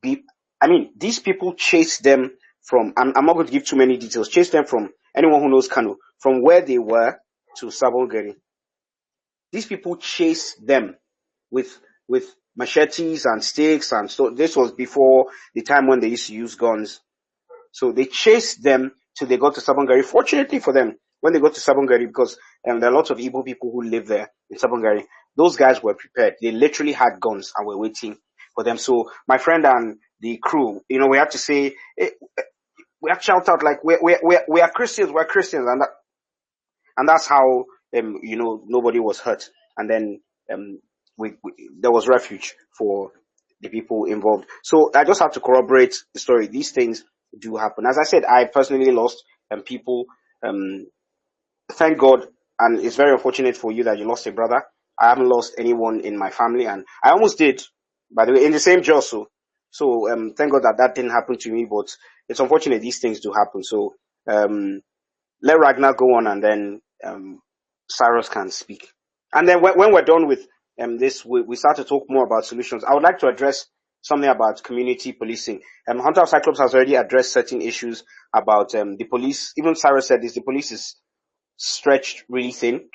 be I mean, these people chased them from I'm not going to give too many details, chased them from anyone who knows Kano, from where they were to Sabongeri. These people chased them with machetes and sticks, and so this was before the time when they used to use guns. So they chased them till they got to Sabongari. Fortunately for them, when they got to Sabongari, because there are lots of Igbo people who live there in Sabongari, those guys were prepared. They literally had guns and were waiting for them. So my friend and the crew, we have to say, we have to shout out like we are Christians, we're Christians, and that's how nobody was hurt, and then there was refuge for the people involved. So I just have to corroborate the story. These things do happen. As I said, I personally lost people. Um, Thank God, and it's very unfortunate for you that you lost a brother. I haven't lost anyone in my family, and I almost did, by the way, in the same jail. So thank God that that didn't happen to me. But it's unfortunate these things do happen. So um, let Ragnar go on, and then Cyrus can speak. And then when we're done with this, we start to talk more about solutions. I would like to address something about community policing. Hunter of Cyclops has already addressed certain issues about the police. Even Cyrus said this: the police is stretched really thin.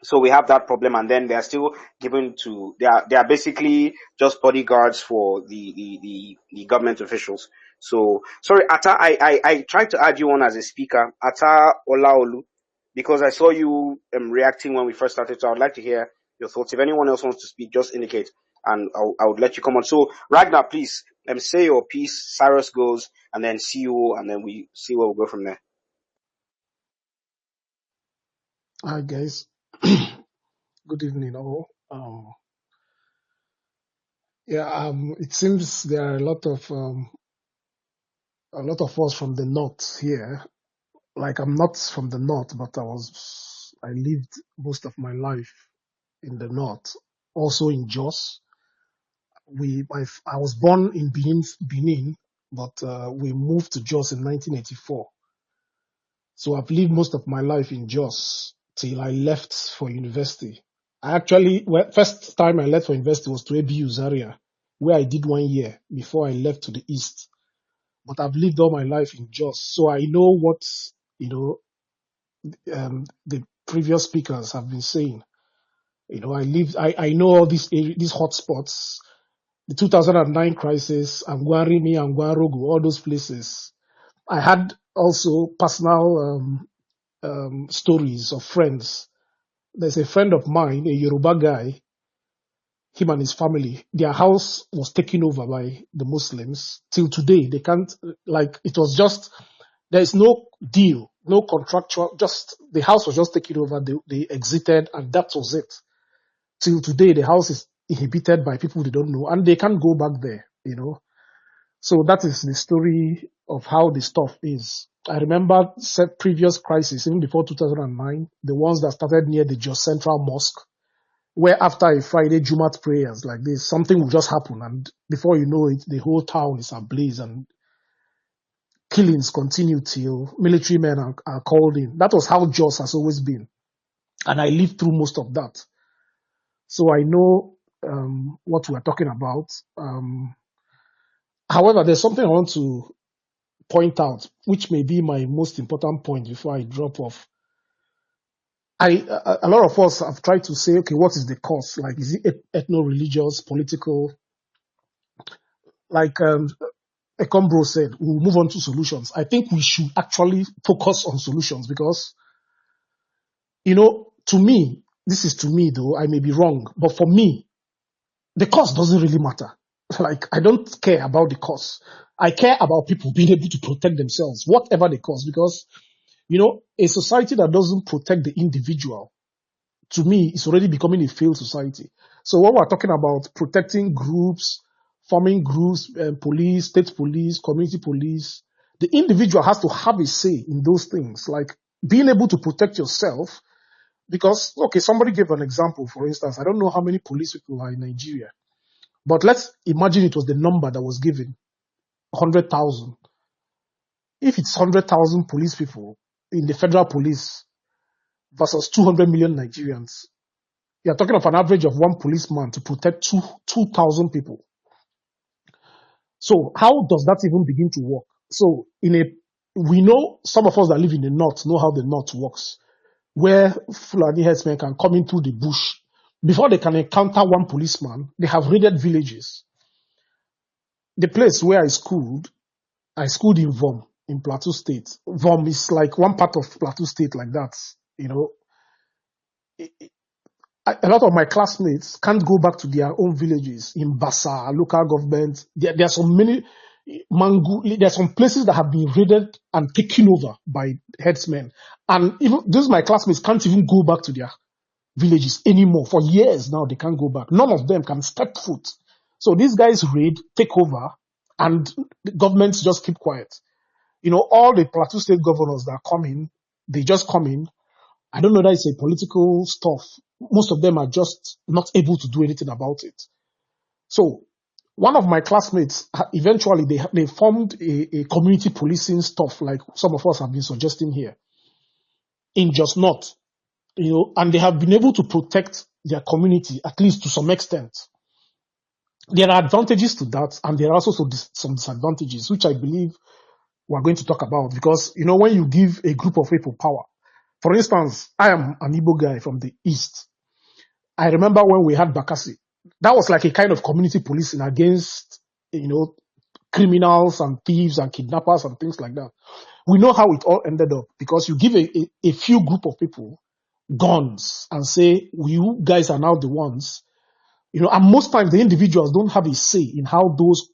So we have that problem, and then they are still given to they are basically just bodyguards for the government officials. So sorry, Ata, I tried to add you on as a speaker, Ata Olaolu, because I saw you reacting when we first started. So I would like to hear your thoughts. If anyone else wants to speak, just indicate, and I would let you come on. So Ragnar, please say your piece. Cyrus goes, and then CEO, and then we see where we go from there. Hi guys, good evening all. It seems there are a lot of us from the north here. Like I'm not from the north, but I lived most of my life in the north, also in Jos. I was born in Benin, but we moved to Jos in 1984. So I've lived most of my life in Jos till I left for university. First time I left for university was to ABU Zaria, where I did 1 year before I left to the east. But I've lived all my life in Jos, so I know what you know the previous speakers have been saying. I know all these hotspots, the 2009 crisis, Angwarimi, Angwarogu, all those places. I had also personal stories of friends. There's a friend of mine, a Yoruba guy, him and his family, their house was taken over by the Muslims. Till today, they can't, it was just, there is no deal, no contractual, just, the house was just taken over, they exited, and that was it. Till today, the house is inhabited by people they don't know, and they can't go back there. So that is the story of how the stuff is. I remember previous crises, even before 2009, the ones that started near the Jos Central Mosque, where after a Friday Jumat prayers like this, something will just happen, and before you know it, the whole town is ablaze and killings continue till military men are called in. That was how Jos has always been, and I lived through most of that. So I know what we're talking about. However, there's something I want to point out, which may be my most important point before I drop off. A lot of us have tried to say, okay, what is the cause? Like, is it ethno-religious, political? Like Ekombro said, we'll move on to solutions. I think we should actually focus on solutions because, to me, this is to me though, I may be wrong, but for me, the cause doesn't really matter. Like, I don't care about the cause. I care about people being able to protect themselves, whatever the cause, because, a society that doesn't protect the individual, to me, is already becoming a failed society. So when we're talking about protecting groups, forming groups, police, state police, community police, the individual has to have a say in those things, like being able to protect yourself. Because, okay, somebody gave an example, for instance, I don't know how many police people are in Nigeria, but let's imagine it was the number that was given, 100,000. If it's 100,000 police people in the federal police versus 200 million Nigerians, you're talking of an average of one policeman to protect 2,000 people. So how does that even begin to work? So we know some of us that live in the north know how the north works, where Fulani herdsmen can come in through the bush. Before they can encounter one policeman, they have raided villages. The place where I schooled in Vom, in Plateau State. Vom is like one part of Plateau State like that. A lot of my classmates can't go back to their own villages in Bassa, local government. There are so many there are some places that have been raided and taken over by headsmen. And even those my classmates can't even go back to their villages anymore. For years now, they can't go back. None of them can step foot. So these guys raid, take over, and the governments just keep quiet. All the Plateau State governors that come in, they just come in. I don't know that it's a political stuff. Most of them are just not able to do anything about it. So one of my classmates, eventually they formed a community policing stuff like some of us have been suggesting here in Just Not, and they have been able to protect their community, at least to some extent. There are advantages to that, and there are also some disadvantages, which I believe we're going to talk about, because, when you give a group of people power, for instance, I am an Igbo guy from the East. I remember when we had Bakassi, that was like a kind of community policing against, criminals and thieves and kidnappers and things like that. We know how it all ended up, because you give a few group of people guns and say, you guys are now the ones, and most times the individuals don't have a say in how those,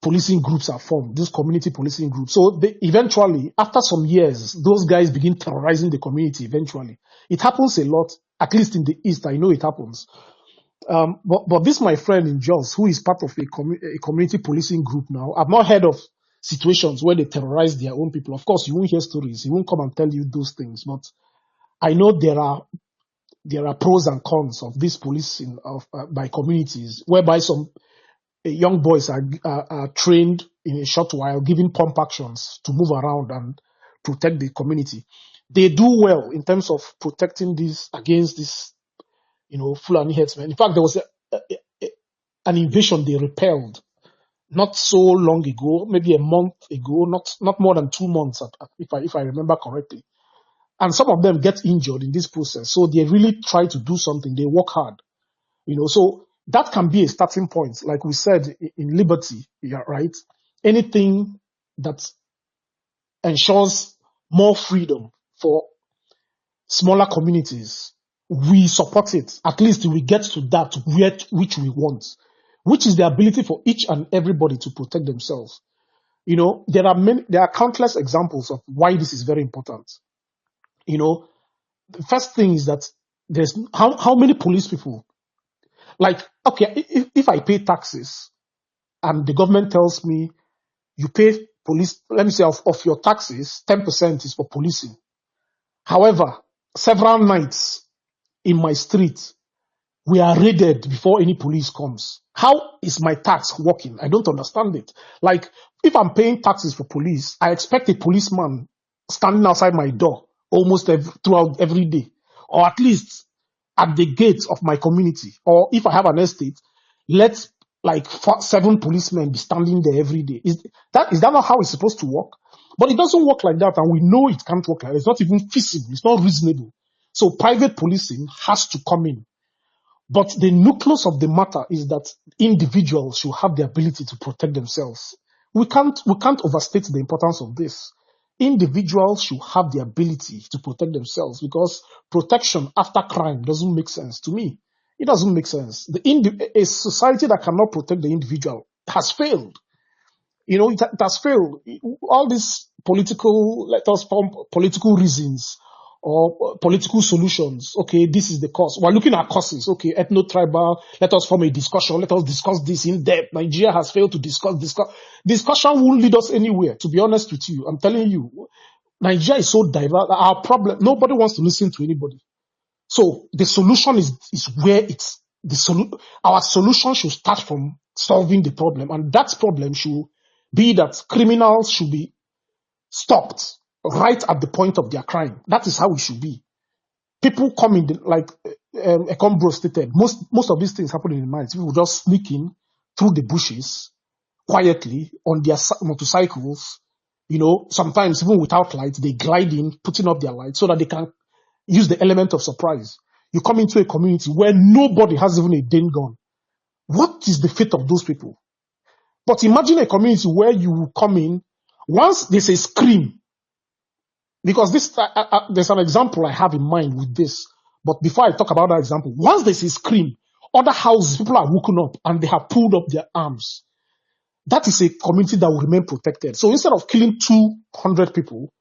policing groups are formed, these community policing groups. So eventually, after some years, those guys begin terrorizing the community eventually. It happens a lot, at least in the East, I know it happens. But this, my friend in Jos, who is part of a community policing group now, I've not heard of situations where they terrorize their own people. Of course, you won't hear stories. He won't come and tell you those things. But I know there are pros and cons of this policing by communities, whereby some young boys are trained in a short while, given pump actions to move around and protect the community. They do well in terms of protecting this against this, Fulani herdsmen. In fact, there was an invasion they repelled not so long ago, maybe a month ago, not more than 2 months, if I remember correctly. And some of them get injured in this process. So they really try to do something. They work hard, so that can be a starting point. Like we said in liberty, right? Anything that ensures more freedom for smaller communities, we support it. At least we get to that which we want, which is the ability for each and everybody to protect themselves. There are countless examples of why this is very important. The first thing is that there's how many police people, like, okay, if I pay taxes, and the government tells me you pay police, let me say of your taxes, 10% is for policing. However, several nights in my street, we are raided before any police comes. How is my tax working? I don't understand it. Like, if I'm paying taxes for police, I expect a policeman standing outside my door almost throughout every day, or at least at the gates of my community. Or if I have an estate, let like 7 policemen be standing there every day. Is that not how it's supposed to work? But it doesn't work like that, and we know it can't work like that. It's not even feasible. It's not reasonable. So private policing has to come in. But the nucleus of the matter is that individuals should have the ability to protect themselves. We can't overstate the importance of this. Individuals should have the ability to protect themselves, because protection after crime doesn't make sense to me. It doesn't make sense. A society that cannot protect the individual has failed. It has failed. All these let us form political reasons or political solutions. Okay, this is the cause. We're looking at causes. Okay, ethno-tribal. Let us form a discussion. Let us discuss this in depth. Nigeria has failed to discuss. Discussion won't lead us anywhere. To be honest with you, I'm telling you, Nigeria is so diverse. Our problem. Nobody wants to listen to anybody. So the solution is where it's our solution should start from solving the problem, and that problem should be that criminals should be stopped right at the point of their crime. That is how it should be. People come in like Ekombro stated. Most of these things happen in the night. People just sneak in through the bushes quietly on their motorcycles. Sometimes even without lights, they glide in, putting up their lights so that they can use the element of surprise. You come into a community where nobody has even a dang gun. What is the fate of those people? But imagine a community where you come in, once there's a scream, because there's an example I have in mind with this. But before I talk about that example, once there's a scream, other houses, people are woken up and they have pulled up their arms. That is a community that will remain protected. So instead of killing 200 people,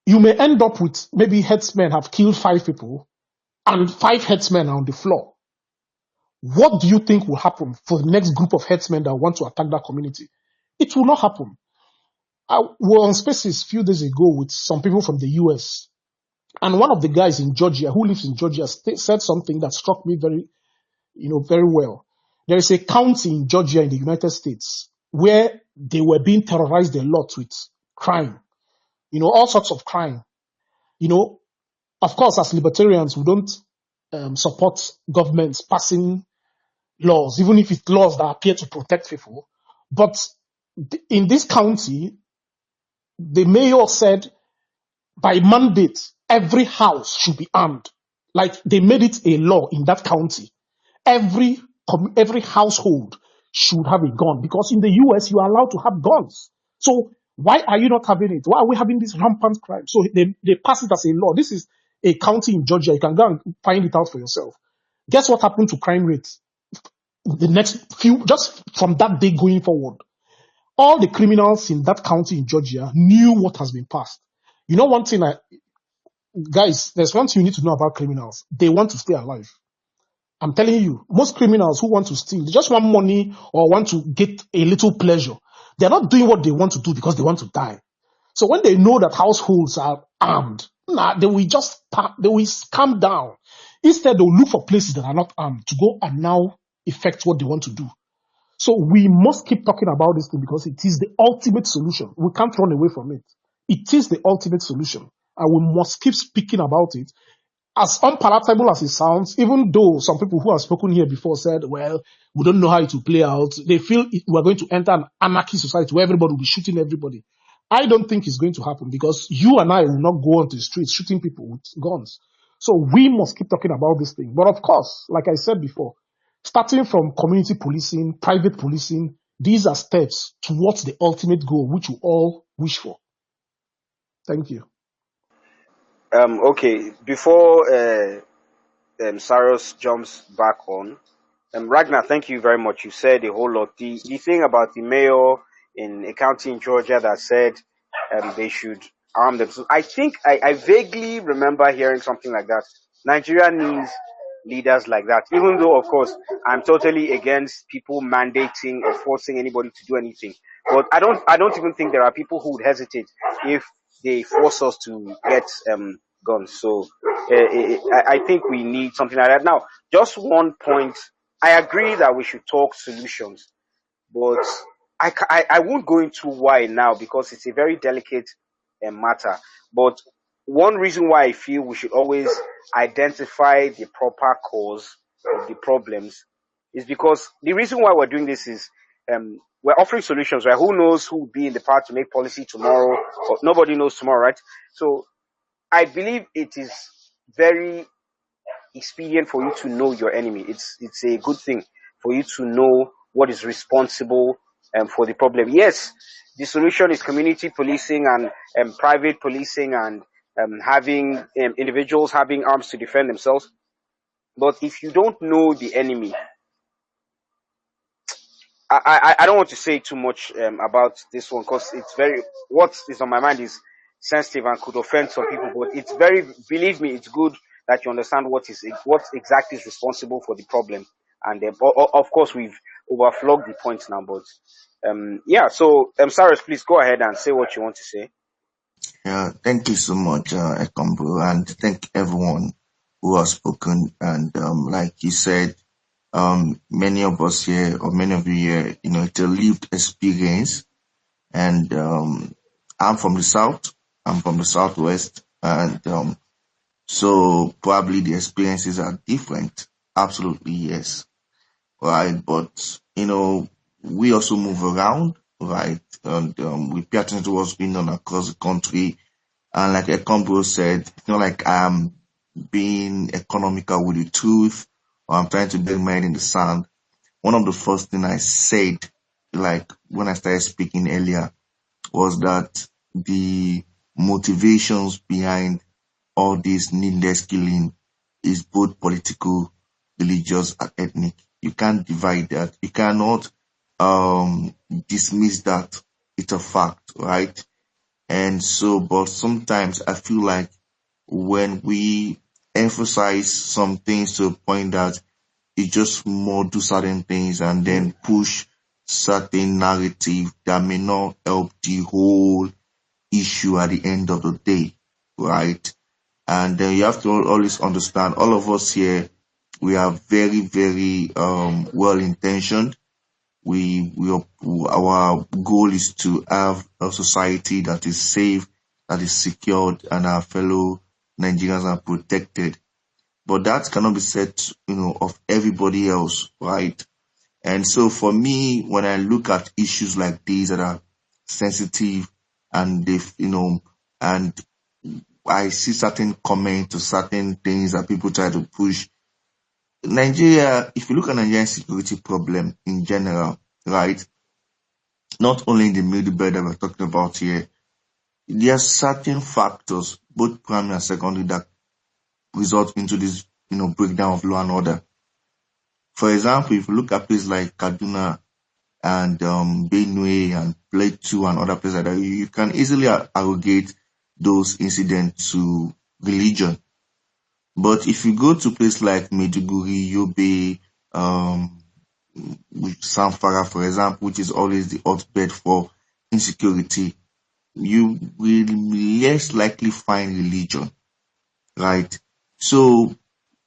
you may end up with maybe headsmen have killed 5 people and 5 headsmen are on the floor. What do you think will happen for the next group of headsmen that want to attack that community? It will not happen. I was on Spaces a few days ago with some people from the US, and one of the guys in Georgia who lives in Georgia said something that struck me very well. There is a county in Georgia in the United States where they were being terrorized a lot with crime, all sorts of crime. Of course, as libertarians, we don't support governments passing laws, even if it's laws that appear to protect people. But in this county, the mayor said by mandate, every house should be armed. Like they made it a law in that county. Every household should have a gun, because in the US you are allowed to have guns. So why are you not having it? Why are we having this rampant crime? So they pass it as a law. This is a county in Georgia. You can go and find it out for yourself. Guess what happened to crime rates? The next just from that day going forward, all the criminals in that county in Georgia knew what has been passed. One thing, guys, there's one thing you need to know about criminals. They want to stay alive. I'm telling you, most criminals who want to steal, they just want money or want to get a little pleasure. They're not doing what they want to do because they want to die. So when they know that households are armed, they will calm down. Instead, they'll look for places that are not armed to go and now effect what they want to do. So we must keep talking about this thing because it is the ultimate solution. We can't run away from it. It is the ultimate solution. And we must keep speaking about it. As unpalatable as it sounds, even though some people who have spoken here before said, well, we don't know how it will play out, they feel we're going to enter an anarchy society where everybody will be shooting everybody. I don't think it's going to happen, because you and I will not go onto the streets shooting people with guns. So we must keep talking about this thing. But of course, like I said before, starting from community policing, private policing, these are steps towards the ultimate goal, which we all wish for. Thank you. Okay, before Saros jumps back on, Ragnar, thank you very much. You said a whole lot. The thing about the mayor in a county in Georgia that said they should arm themselves. I think I vaguely remember hearing something like that. Nigeria needs leaders like that. Even though, of course, I'm totally against people mandating or forcing anybody to do anything. But I don't even think there are people who would hesitate if they force us to get guns. So I think we need something like that. Now, just one point. I agree that we should talk solutions, but I won't go into why now because it's a very delicate matter. But one reason why I feel we should always identify the proper cause of the problems is because the reason why we're doing this is we're offering solutions, right? Who knows who will be in the power to make policy tomorrow? Or nobody knows tomorrow, right? So I believe it is very expedient for you to know your enemy. It's a good thing for you to know what is responsible for the problem. Yes, the solution is community policing and private policing and having individuals having arms to defend themselves. But if you don't know the enemy, I don't want to say too much about this one because it's very what is on my mind is sensitive and could offend some people. But it's very believe me, it's good that you understand what exactly is responsible for the problem. And of course we've overflogged the point now, but yeah. So Cyrus, please go ahead and say what you want to say. Yeah, thank you so much, Ekombo, and thank everyone who has spoken. And like you said, many of us here, or many of you here, it's a lived experience. And I'm from the south. I'm from the southwest, and so probably the experiences are different. Absolutely, yes, right. But we also move around, right, and we pay attention to what's going on across the country. And like Ekombo said, it's not like I'm being economical with the truth or I'm trying to bury my head in the sand. One of the first thing I said, like when I started speaking earlier, was that the motivations behind all this needless killing is both political, religious, and ethnic. You can't divide that. You cannot dismiss that. It's a fact, right? And so, but sometimes I feel like when we emphasize some things to a point that it just more do certain things and then push certain narrative that may not help the whole issue at the end of the day, right? And then you have to always understand, all of us here, we are very, very well intentioned. Our goal is to have a society that is safe, that is secured, and our fellow Nigerians are protected. But that cannot be said, of everybody else, right? And so for me, when I look at issues like these that are sensitive and and I see certain comments or certain things that people try to push, Nigeria, if you look at Nigerian security problem in general, right, not only in the middle belt that we're talking about here, there are certain factors, both primary and secondary, that result into this, breakdown of law and order. For example, if you look at places like Kaduna and Benue and Plateau and other places like that, you can easily arrogate those incidents to religion. But if you go to places like Maiduguri, Yobe, Samfara, for example, which is always the hotbed for insecurity, you will less likely find religion, right? So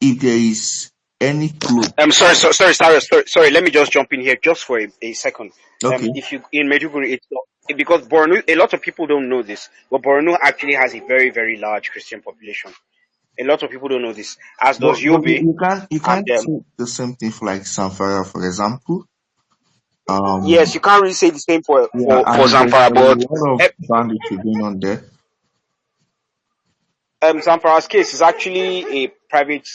if there is any clue, I'm sorry, Cyrus, sorry. Let me just jump in here just for a second. okay, If you in Maiduguri, it's not, because Borno, a lot of people don't know this, but Borno actually has a very, very large Christian population. A lot of people don't know this, as does but Yobe. you And can't say the same thing for like Samfara, for example. yes, you can't really say the same for Yeah, for and there's Zamfara, a but lot of banditry going on there. Zamfara's case is actually a private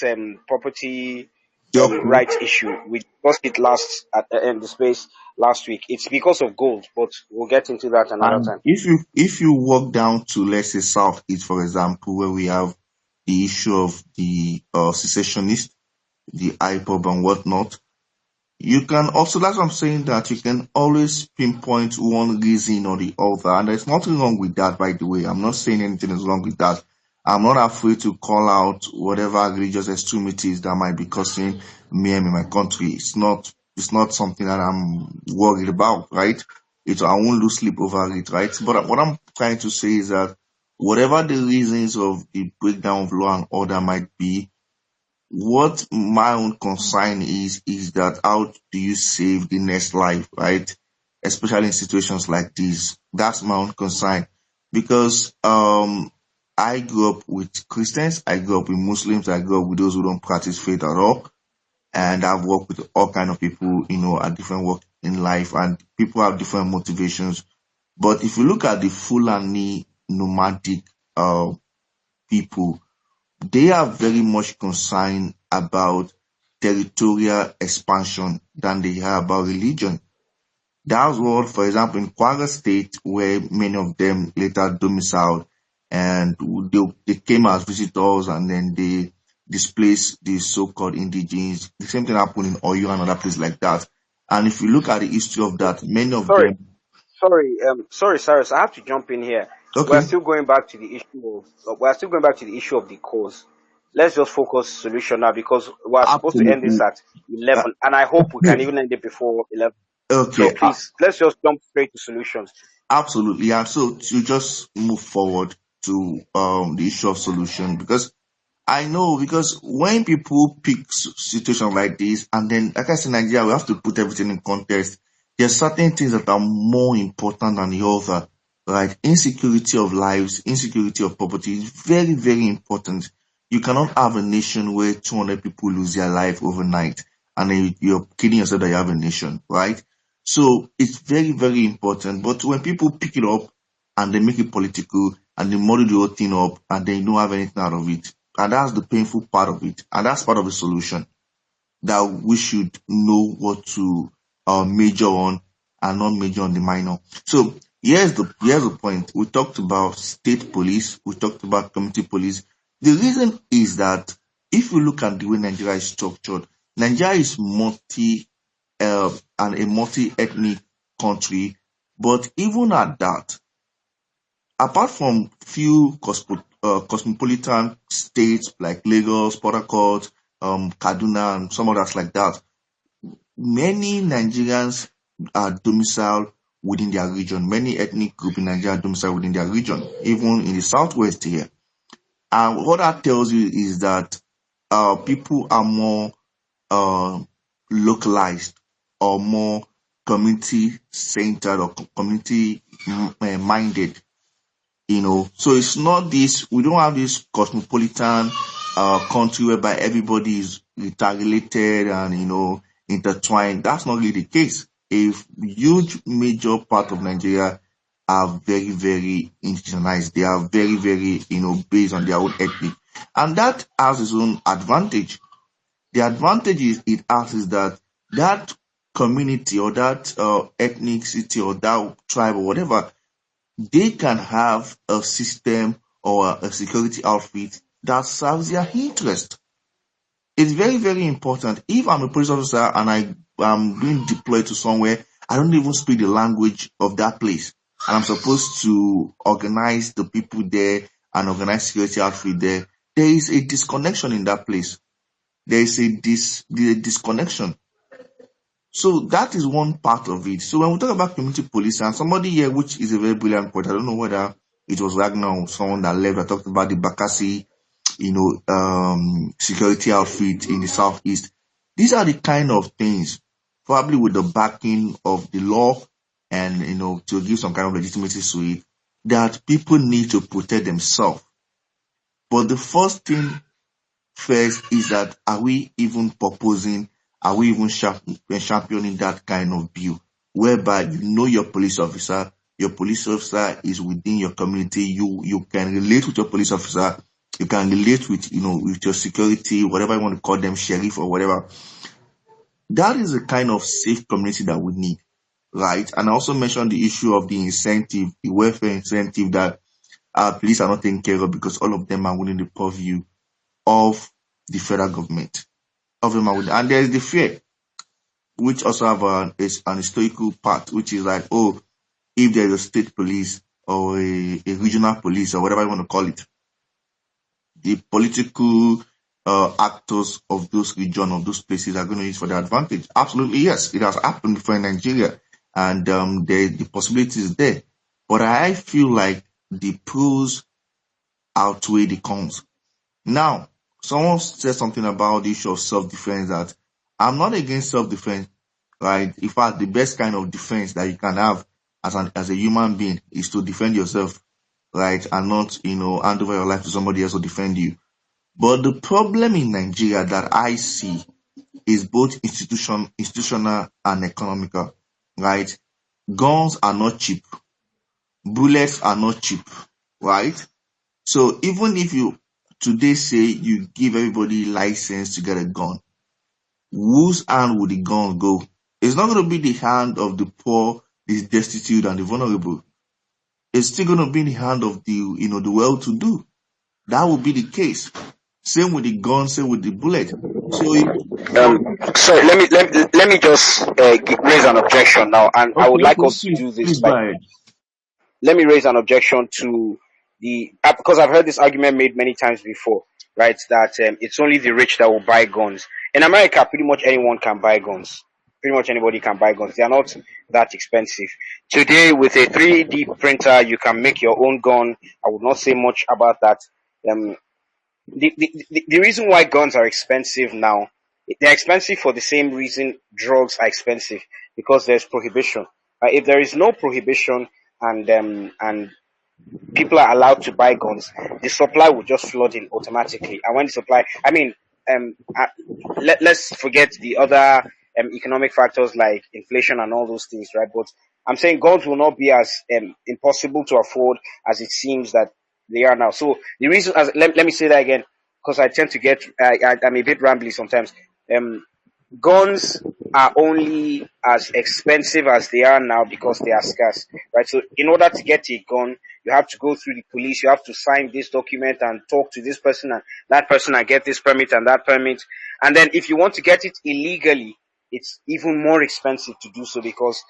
property Okay. rights issue. We discussed it last at in the space last week. It's because of gold, but we'll get into that another And time. if you walk down to, let's say, Southeast, for example, where we have the issue of the secessionists, the IPOB and whatnot, you can also, that's what I'm saying, that you can always pinpoint one reason or the other. And there's nothing wrong with that, by the way. I'm not saying anything is wrong with that. I'm not afraid to call out whatever religious extremities that might be causing mayhem in my country. It's not something that I'm worried about, right? I won't lose sleep over it, right? But what I'm trying to say is that whatever the reasons of the breakdown of law and order might be, what my own concern is that how do you save the next life, right? Especially in situations like this. That's my own concern. Because I grew up with Christians, I grew up with Muslims, I grew up with those who don't practice faith at all. And I've worked with all kind of people, at different work in life, and people have different motivations. But if you look at the Fulani nomadic people, they are very much concerned about territorial expansion than they are about religion. That's what, for example, in Kwara State, where many of them later domiciled, and they came as visitors and then they displaced the so-called indigenes. The same thing happened in Oyo and other places like that. And if you look at the history of that, many of Sorry, them, sorry, Cyrus. I have to jump in here. We're okay, still going back to the issue of we're still going back to the issue of the cause. Let's just focus solution now because we're supposed to end this absolutely, at uh, 11, and I hope we can even end it before 11. So okay, please, let's just jump straight to solutions. absolutely. And so to just move forward to the issue of solution, because I know, because when people pick situations like this, and then, like I said, Nigeria, we have to put everything in context. There are certain things that are more important than the other. Right? Insecurity of lives, insecurity of property is very, very important. You cannot have a nation where 200 people lose their life overnight, and then you're kidding yourself that you have a nation, right? So it's very, very important. But when people pick it up and they make it political and they model the whole thing up and they don't have anything out of it, and that's the painful part of it. And that's part of the solution, that we should know what to major on and not major on the minor. So here's the point. We talked about state police. We talked about community police. The reason is that if you look at the way Nigeria is structured, Nigeria is and a multi-ethnic country. But even at that, apart from few cosmopolitan states like Lagos, Port Harcourt, Kaduna, and some others like that, many Nigerians are domiciled within their region. Many ethnic groups in Nigeria are domiciled within their region, even in the southwest here. And what that tells you is that people are more uh, localized or more community centered or community minded. So it's not this, we don't have this cosmopolitan country whereby everybody is interrelated and intertwined. That's not really the case. A huge major part of Nigeria are very, very institutionalized. They are very, very based on their own ethnic, and that has its own advantage. The advantage it has is that that community or that ethnicity or that tribe or whatever, they can have a system or a security outfit that serves their interest. It's very, very important. If I'm a police officer and I am being deployed to somewhere, I don't even speak the language of that place. And I'm supposed to organize the people there and organize security outfit there. There is a disconnection in that place. There is a disconnection. So that is one part of it. So when we talk about community police, and somebody here, which is a very brilliant point, I don't know whether it was Ragnar or someone that left, that talked about the Bakassi, security outfit in the southeast. These are the kind of things, probably with the backing of the law and, to give some kind of legitimacy to it, that people need to protect themselves. But the first thing first is that, are we even proposing, are we even championing that kind of view, whereby your police officer is within your community, you can relate with your police officer, you can relate with your security, whatever you want to call them, sheriff or whatever. That is the kind of safe community that we need, right? And I also mentioned the issue of the incentive, the welfare incentive that police are not taken care of because all of them are within the purview of the federal government. And there is the fear, which also have an historical part, which is like, oh, if there is a state police or a regional police or whatever you want to call it, the political actors of those regions, of those places, are going to use for their advantage. Absolutely, yes. It has happened before in Nigeria, and the possibility is there. But I feel like the pros outweigh the cons. Now, someone said something about the issue of self-defense, that I'm not against self-defense, right? In fact, the best kind of defense that you can have as a human being is to defend yourself, right? And not, hand over your life to somebody else to defend you. But the problem in Nigeria that I see is both institutional and economical, right? Guns are not cheap. Bullets are not cheap, right? So even if you today say you give everybody license to get a gun, whose hand will the gun go? It's not going to be the hand of the poor, the destitute, and the vulnerable. It's still going to be in the hand of the well-to-do. That will be the case. Same with the gun, same with the bullet. Sorry, let me just raise an objection now, and I would like us to do this. Let me raise an objection to because I've heard this argument made many times before, right? That it's only the rich that will buy guns. In America, pretty much anyone can buy guns. Pretty much anybody can buy guns. They are not that expensive. Today, with a 3D printer, you can make your own gun. I would not say much about that. The reason why guns are expensive now, they're expensive for the same reason drugs are expensive, because there's prohibition. If there is no prohibition and people are allowed to buy guns, the supply will just flood in automatically. And when the supply, let's forget the other economic factors like inflation and all those things, right? But I'm saying guns will not be as impossible to afford as it seems that they are now. So the reason, let me say that again, because I tend to get, I'm a bit rambly sometimes. Guns are only as expensive as they are now because they are scarce, right? So in order to get a gun, you have to go through the police, you have to sign this document and talk to this person and that person and get this permit and that permit. And then if you want to get it illegally, it's even more expensive to do so because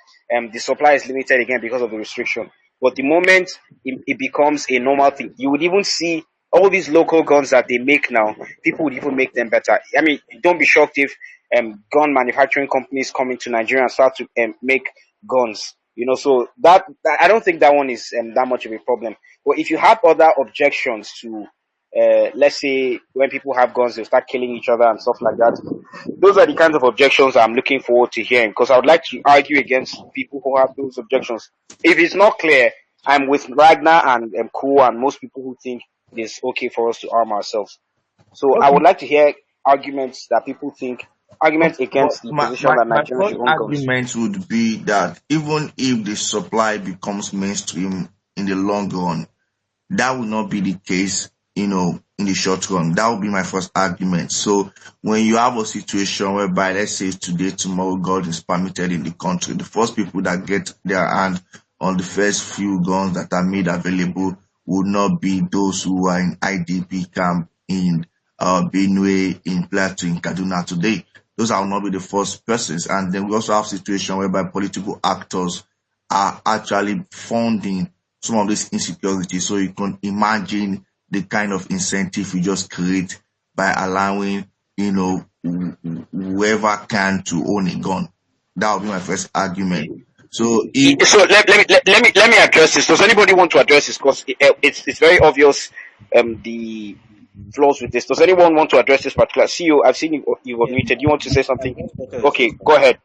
the supply is limited again because of the restriction. But the moment it becomes a normal thing, you would even see all these local guns that they make now, people would even make them better. I mean, don't be shocked if gun manufacturing companies come into Nigeria and start to make guns. So that I don't think that one is that much of a problem. But if you have other objections to, let's say, when people have guns, they start killing each other and stuff like that. Those are the kinds of objections I'm looking forward to hearing, because I would like to argue against people who have those objections. If it's not clear, I'm with Ragnar and Ko and most people who think it is okay for us to arm ourselves. So I would like to hear arguments that people think, arguments against the position that Nigerians should own guns. Argument would be that even if the supply becomes mainstream in the long run, that will not be the case, in the short run. That would be my first argument. So when you have a situation whereby, let's say today, tomorrow, God is permitted in the country, the first people that get their hand on the first few guns that are made available would not be those who are in IDP camp in Benue, in Plateau, in Kaduna today. Those will not be the first persons. And then we also have situation whereby political actors are actually funding some of these insecurities. So you can imagine the kind of incentive you just create by allowing, whoever can to own a gun. That would be my first argument. So let me address this. Does anybody want to address this? Because it's very obvious the flaws with this. Does anyone want to address this particular? CEO, I've seen you were muted. You want to say something? Okay, go ahead.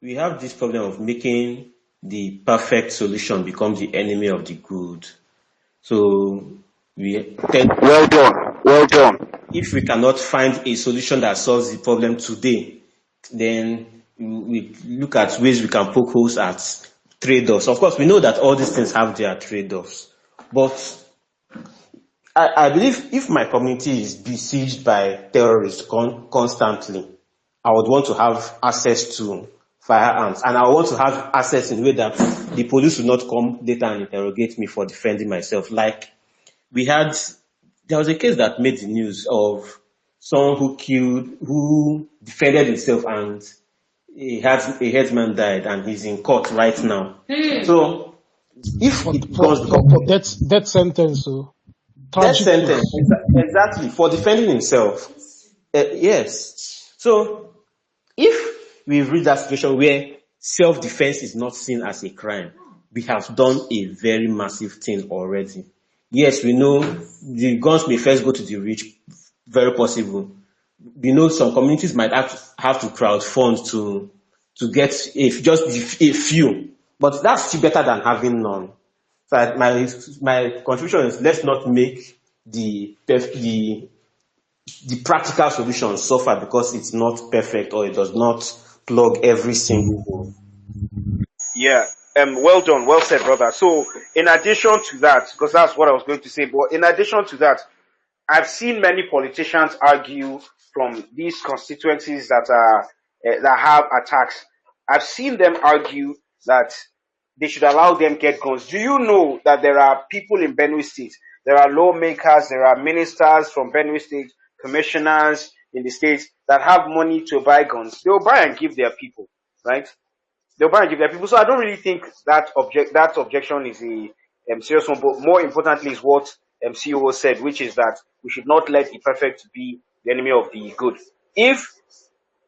We have this problem of making the perfect solution become the enemy of the good. So well done. If we cannot find a solution that solves the problem today, then we look at ways we can poke holes at trade-offs. Of course, we know that all these things have their trade-offs, but I believe if my community is besieged by terrorists constantly, I would want to have access to firearms, and I want to have access in a way that the police will not come later and interrogate me for defending myself. Like there was a case that made the news of someone who defended himself, and a headsman died, and he's in court right now. So if it goes for death sentence, so Death Tragically. sentence, exactly, for defending himself. Yes. So if we reach that situation where self-defense is not seen as a crime, we have done a very massive thing already. Yes, we know the guns may first go to the rich, very possible. We know some communities might have to crowdfund to get a few, but that's still better than having none. So my contribution is, let's not make the practical solution suffer because it's not perfect or it does not plug every single hole. Yeah. Well done. Well said, brother. So, in addition to that, because that's what I was going to say, but in addition to that, I've seen many politicians argue from these constituencies that have attacks. I've seen them argue that they should allow them get guns. Do you know that there are people in Benue State? There are lawmakers, there are ministers from Benue State, commissioners in the states that have money to buy guns. They'll buy and give their people, right? They'll buy and give their people. So I don't really think that objection is a serious one. But more importantly, is what COO said, which is that we should not let the perfect be the enemy of the good. If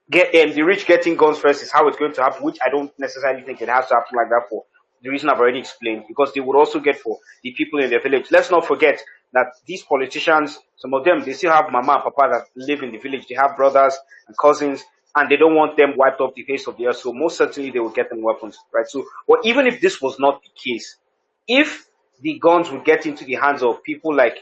the rich getting guns first is how it's going to happen, which I don't necessarily think it has to happen like that for the reason I've already explained, because they would also get for the people in their village. Let's not forget that these politicians, some of them, they still have mama and papa that live in the village. They have brothers and cousins, and they don't want them wiped off the face of the earth. So most certainly they will get them weapons, right? So, or even if this was not the case, if the guns would get into the hands of people like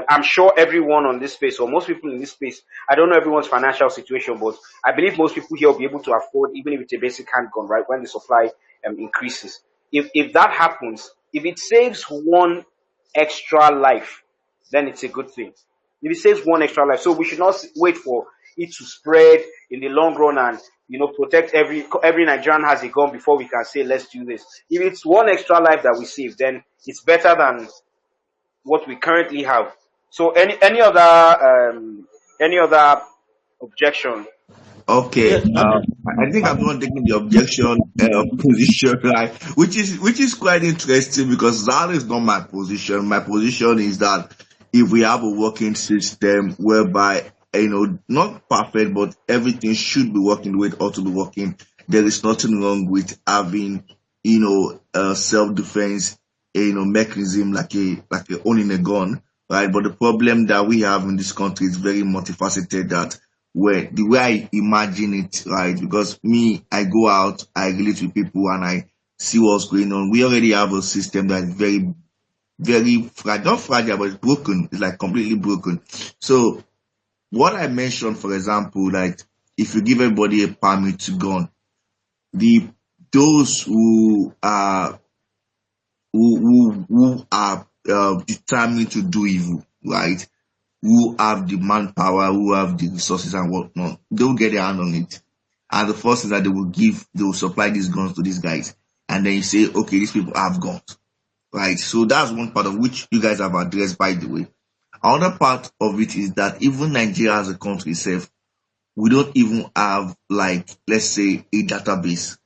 I'm sure everyone on this space, or most people in this space, I don't know everyone's financial situation, but I believe most people here will be able to afford, even if it's a basic handgun, right? When the supply increases, if that happens, if it saves one extra life, then it's a good thing. If it saves one extra life, so we should not wait for it to spread in the long run and protect every Nigerian has a gun before we can say let's do this. If it's one extra life that we save, then it's better than what we currently have. So any other objection? Okay, Yes, I think I'm not taking the objection position, right? Which is quite interesting because that is not my position. My position is that if we have a working system whereby not perfect, but everything should be working the way it ought to be working, there is nothing wrong with having self-defense mechanism like owning a gun, right? But the problem that we have in this country is very multifaceted. That where the way I imagine it, right? Because me, I go out, I relate with people, and I see what's going on. We already have a system that is very, very fragile, not fragile, but it's broken. It's like completely broken. So what I mentioned, for example, like if you give everybody a permit to gun, the those who are determined to do evil, right? Who have the manpower, who have the resources and whatnot, they will get their hand on it. And the first is that they will supply these guns to these guys. And then you say, okay, these people have guns, right? So that's one part of which you guys have addressed, by the way. Another part of it is that even Nigeria as a country itself, we don't even have, like, let's say, a database,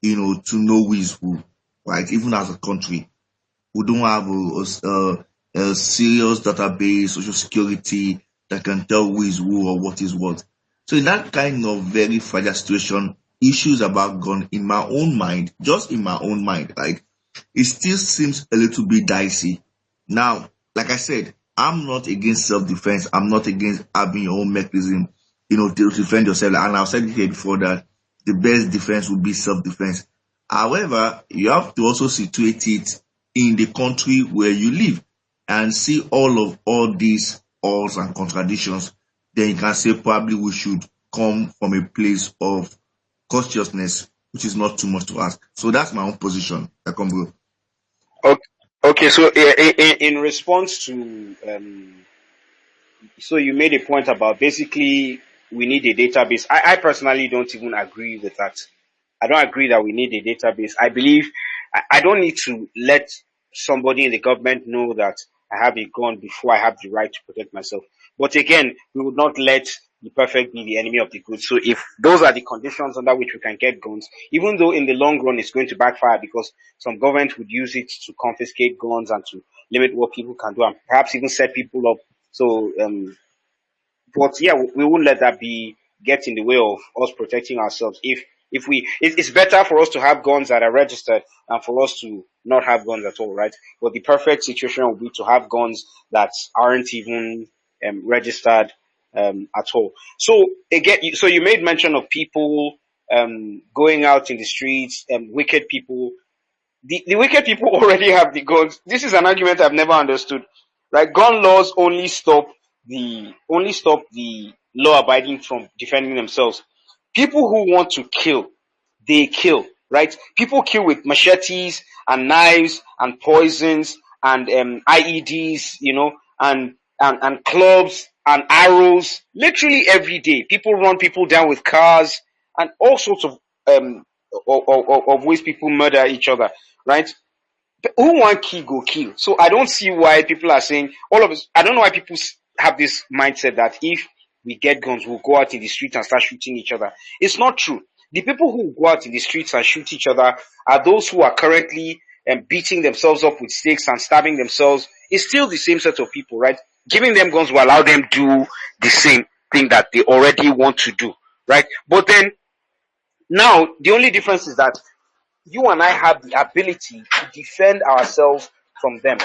to know who is who, right? Even as a country, we don't have a serious database, social security that can tell who is who or what is what. So in that kind of very fragile situation, issues about gun, in my own mind, just in my own mind, right, it still seems a little bit dicey. Now, like I said, I'm not against self-defense. I'm not against having your own mechanism, to defend yourself. And I've said it here before that the best defense would be self-defense. However, you have to also situate it in the country where you live and see all these alls and contradictions. Then you can say probably we should come from a place of consciousness, which is not too much to ask. So that's my own position. Bro. Okay, okay. So in response to so you made a point about basically we need a database. I personally don't even agree with that. I don't agree that we need a database. I believe I don't need to let somebody in the government know that I have a gun before I have the right to protect myself. But again, we would not let the perfect be the enemy of the good. So if those are the conditions under which we can get guns, even though in the long run it's going to backfire because some government would use it to confiscate guns and to limit what people can do, and perhaps even set people up. So, but yeah, we won't let that be get in the way of us protecting ourselves. It's better for us to have guns that are registered than for us to not have guns at all, right? But the perfect situation would be to have guns that aren't even registered at all. So again, so you made mention of people going out in the streets, wicked people. The wicked people already have the guns. This is an argument I've never understood. Right? Gun laws only stop the law abiding from defending themselves. People who want to kill, they kill. Right? People kill with machetes and knives and poisons and IEDs, and clubs and arrows. Literally every day, people run people down with cars and all sorts um of ways people murder each other, right? Who want kill go kill. So I don't see why people are saying all of us. I don't know why people have this mindset that if we get guns, we'll go out in the street and start shooting each other. It's not true. The people who go out in the streets and shoot each other are those who are currently beating themselves up with sticks and stabbing themselves. It's still the same set of people, right? Giving them guns will allow them do the same thing that they already want to do, right? But then now the only difference is that you and I have the ability to defend ourselves from them.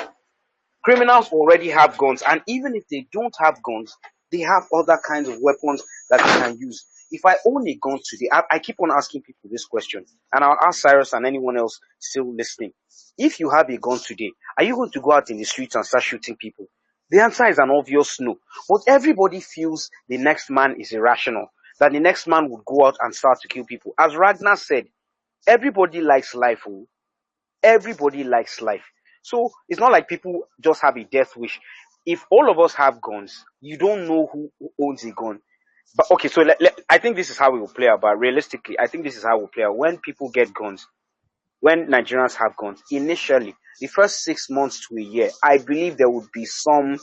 Criminals already have guns, and even if they don't have guns, they have other kinds of weapons that they can use. If I own a gun today, I keep on asking people this question, and I'll ask Cyrus and anyone else still listening. If you have a gun today, are you going to go out in the streets and start shooting people? The answer is an obvious no. But everybody feels the next man is irrational, that the next man would go out and start to kill people. As Ragnar said, everybody likes life. Oh. Everybody likes life. So it's not like people just have a death wish. If all of us have guns, you don't know who owns a gun. But okay, so I think this is how we will play out. But realistically, I think this is how we'll play out. When people get guns, when Nigerians have guns, initially, the first 6 months to a year, I believe there would be some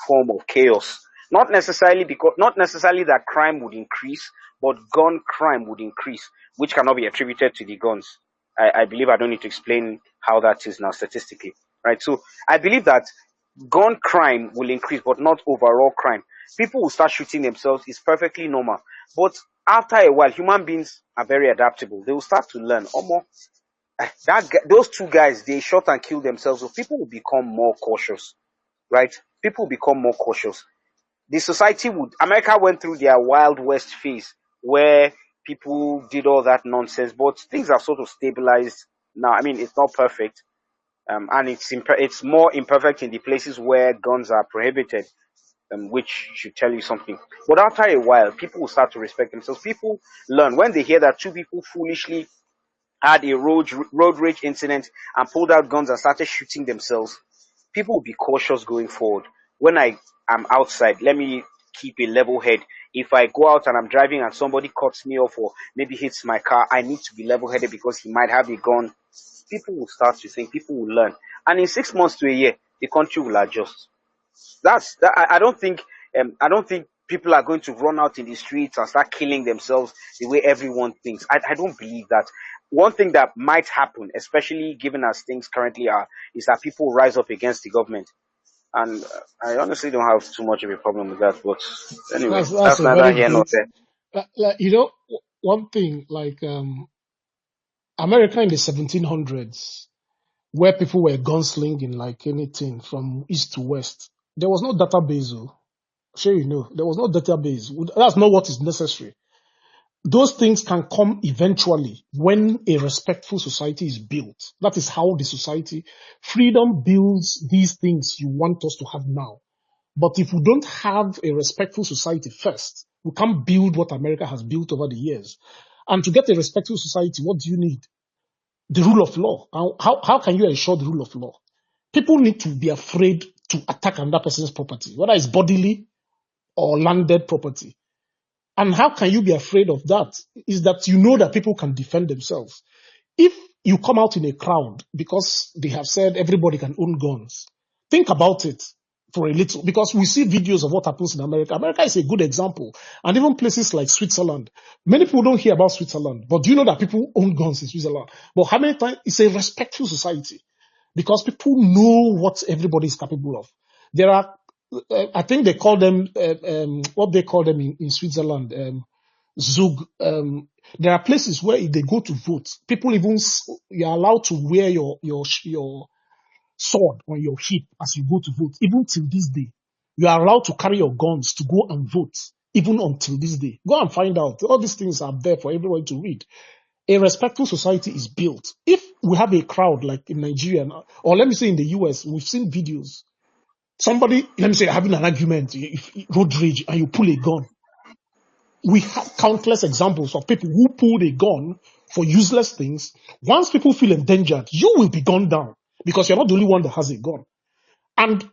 form of chaos. Not necessarily that crime would increase, but gun crime would increase, which cannot be attributed to the guns. I believe I don't need to explain how that is now statistically, right? So I believe that gun crime will increase, but not overall crime. People will start shooting themselves. It's perfectly normal. But after a while, human beings are very adaptable. They will start to learn. Those two guys, they shot and killed themselves. So people will become more cautious, right? People will become more cautious. America went through their Wild West phase where people did all that nonsense, but things have sort of stabilized now. I mean, it's not perfect, and it's more imperfect in the places where guns are prohibited, which should tell you something. But after a while, people will start to respect themselves. People learn when they hear that two people foolishly had a road rage incident and pulled out guns and started shooting themselves. People will be cautious going forward. When I am outside, let me keep a level head. If I go out and I'm driving and somebody cuts me off or maybe hits my car, I need to be level headed because he might have a gun. People will start to think, people will learn. And in 6 months to a year, the country will adjust. I don't think people are going to run out in the streets and start killing themselves the way everyone thinks. I don't believe that. One thing that might happen, especially given as things currently are, is that people rise up against the government. And I honestly don't have too much of a problem with that. But anyway, That's that's a neither very here nor great, there. one thing, America in the 1700s, where people were gunslinging like anything from east to west, there was no database. Sure, there was no database. That's not what is necessary. Those things can come eventually when a respectful society is built. That is how the society, freedom builds these things you want us to have now. But if we don't have a respectful society first, we can't build what America has built over the years. And to get a respectful society, what do you need? The rule of law. How can you ensure the rule of law? People need to be afraid to attack another person's property, whether it's bodily or landed property. And how can you be afraid of that? Is that you know that people can defend themselves. If you come out in a crowd because they have said everybody can own guns, think about it for a little, because we see videos of what happens in America. America is a good example. And even places like Switzerland. Many people don't hear about Switzerland, but do you know that people own guns in Switzerland? But how many times? It's a respectful society. because people know what everybody is capable of. There are, I think they call them, what they call them in Switzerland, Zug. There are places where if they go to vote, people even, you're allowed to wear your sword on your hip as you go to vote, even till this day. You are allowed to carry your guns to go and vote, even until this day. Go and find out. All these things are there for everyone to read. A respectful society is built. If we have a crowd like in Nigeria, or let me say in the US, we've seen videos. Somebody, let me say, having an argument, road rage, and you pull a gun. We have countless examples of people who pulled a gun for useless things. Once people feel endangered, you will be gunned down because you're not the only one that has a gun. And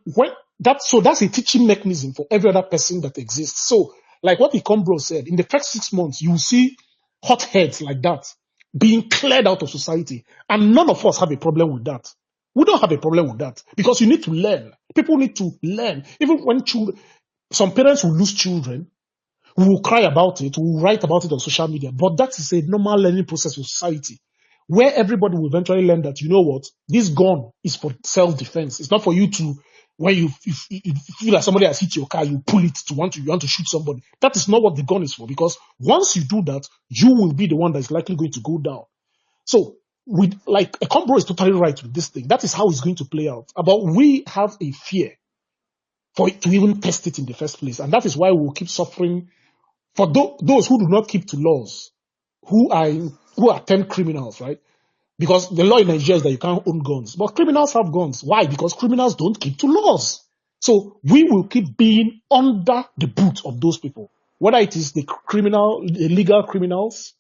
that's a teaching mechanism for every other person that exists. So, like what Ikombro said, in the first 6 months, you will see hot heads like that being cleared out of society. And none of us have a problem with that. We don't have a problem with that because you need to learn. People need to learn. Even when some parents will lose children, we will cry about it, we will write about it on social media, but that is a normal learning process for society where everybody will eventually learn that, you know what, this gun is for self-defense. It's not for you to, when you feel like somebody has hit your car, you pull it you want to shoot somebody. That is not what the gun is for, because once you do that, you will be the one that is likely going to go down. So, Ekombro is totally right with this thing. That is how it's going to play out. But we have a fear for it to even test it in the first place. And that is why we will keep suffering for those who do not keep to laws, who are termed criminals, right? Because the law in Nigeria is that you can't own guns, but criminals have guns. Why? Because criminals don't keep to laws. So we will keep being under the boot of those people, whether it is the legal criminals,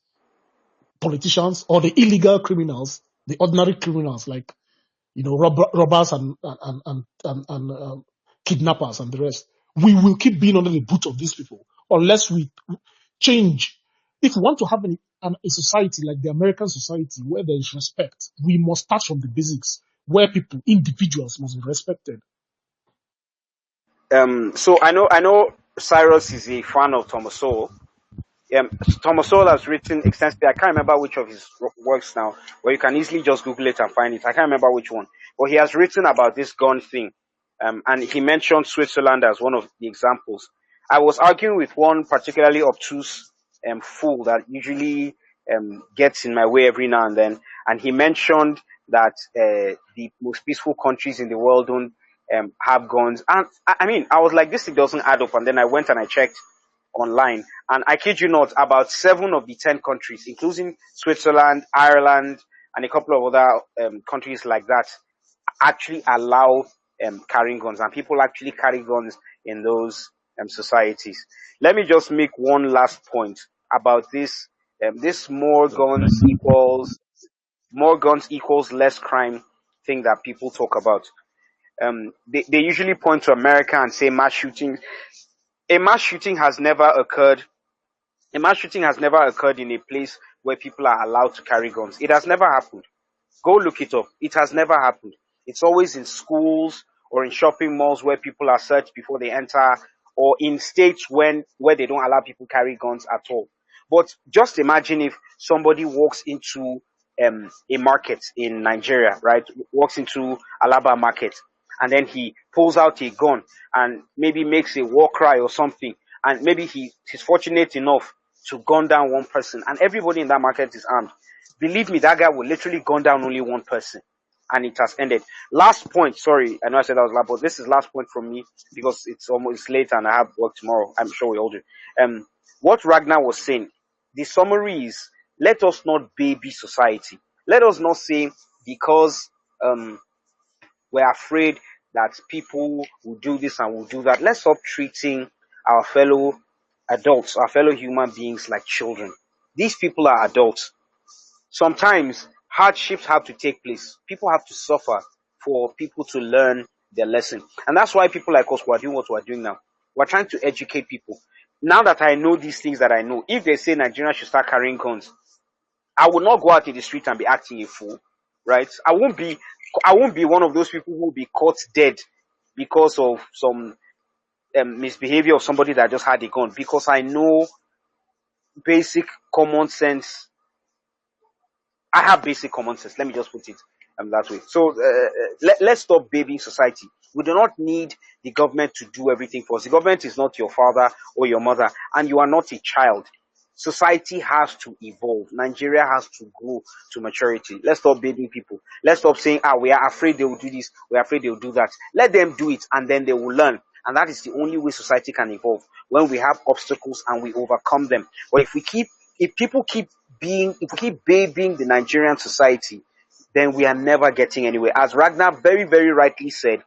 politicians, or the illegal criminals, the ordinary criminals like robbers and kidnappers and the rest. We will keep being under the boot of these people unless we change. If we want to have a society like the American society where there is respect, we must start from the basics, where individuals must be respected. So I know Cyrus is a fan of Thomas Sowell. Thomas Sowell has written extensively. I can't remember which of his works now, but you can easily just Google it and find it. I can't remember which one, but he has written about this gun thing, and he mentioned Switzerland as one of the examples. I was arguing with one particularly obtuse fool that usually gets in my way every now and he mentioned that the most peaceful countries in the world don't have guns, and I mean, I was like, this thing doesn't add up, and then I went and I checked online. And I kid you not, about 7 of the 10 countries, including Switzerland, Ireland, and a couple of other countries like that, actually allow carrying guns, and people actually carry guns in those societies. Let me just make one last point about this. This more guns equals less crime thing that people talk about. They usually point to America and say mass shooting. A mass shooting has never occurred in a place where people are allowed to carry guns. It has never happened. Go look it up. It has never happened. It's always in schools or in shopping malls where people are searched before they enter, or in states where they don't allow people carry guns at all. But just imagine if somebody walks into a market in Nigeria, right? Walks into Alaba market, and then he pulls out a gun and maybe makes a war cry or something, and maybe he's fortunate enough to gun down one person, and everybody in that market is armed. Believe me, that guy will literally gun down only one person, and it has ended. Last point, sorry, I know I said that was last, but this is last point from me because it's almost late and I have work tomorrow. I'm sure we all do. What Ragnar was saying, the summary is: let us not baby society. Let us not say because we're afraid that people will do this and will do that. Let's stop treating our fellow adults, our fellow human beings like children. These people are adults. Sometimes hardships have to take place. People have to suffer for people to learn their lesson. And that's why people like us who are doing what we're doing now. We're trying to educate people. Now that I know these things that I know, if they say Nigeria should start carrying guns, I will not go out in the street and be acting a fool, right? I won't be one of those people who will be caught dead because of some misbehavior of somebody that just had a gun, because I know basic common sense. I have basic common sense. Let me just put it. that way. So let's stop babying society. We do not need the government to do everything for us. The government is not your father or your mother, and you are not a child. Society has to evolve. Nigeria has to grow to maturity. Let's stop babying people. Let's stop saying, we are afraid they will do this, we are afraid they will do that. Let them do it, and then they will learn. And that is the only way society can evolve, when we have obstacles and we overcome them. But if we keep babying the Nigerian society, then we are never getting anywhere. As Ragnar very, very rightly said,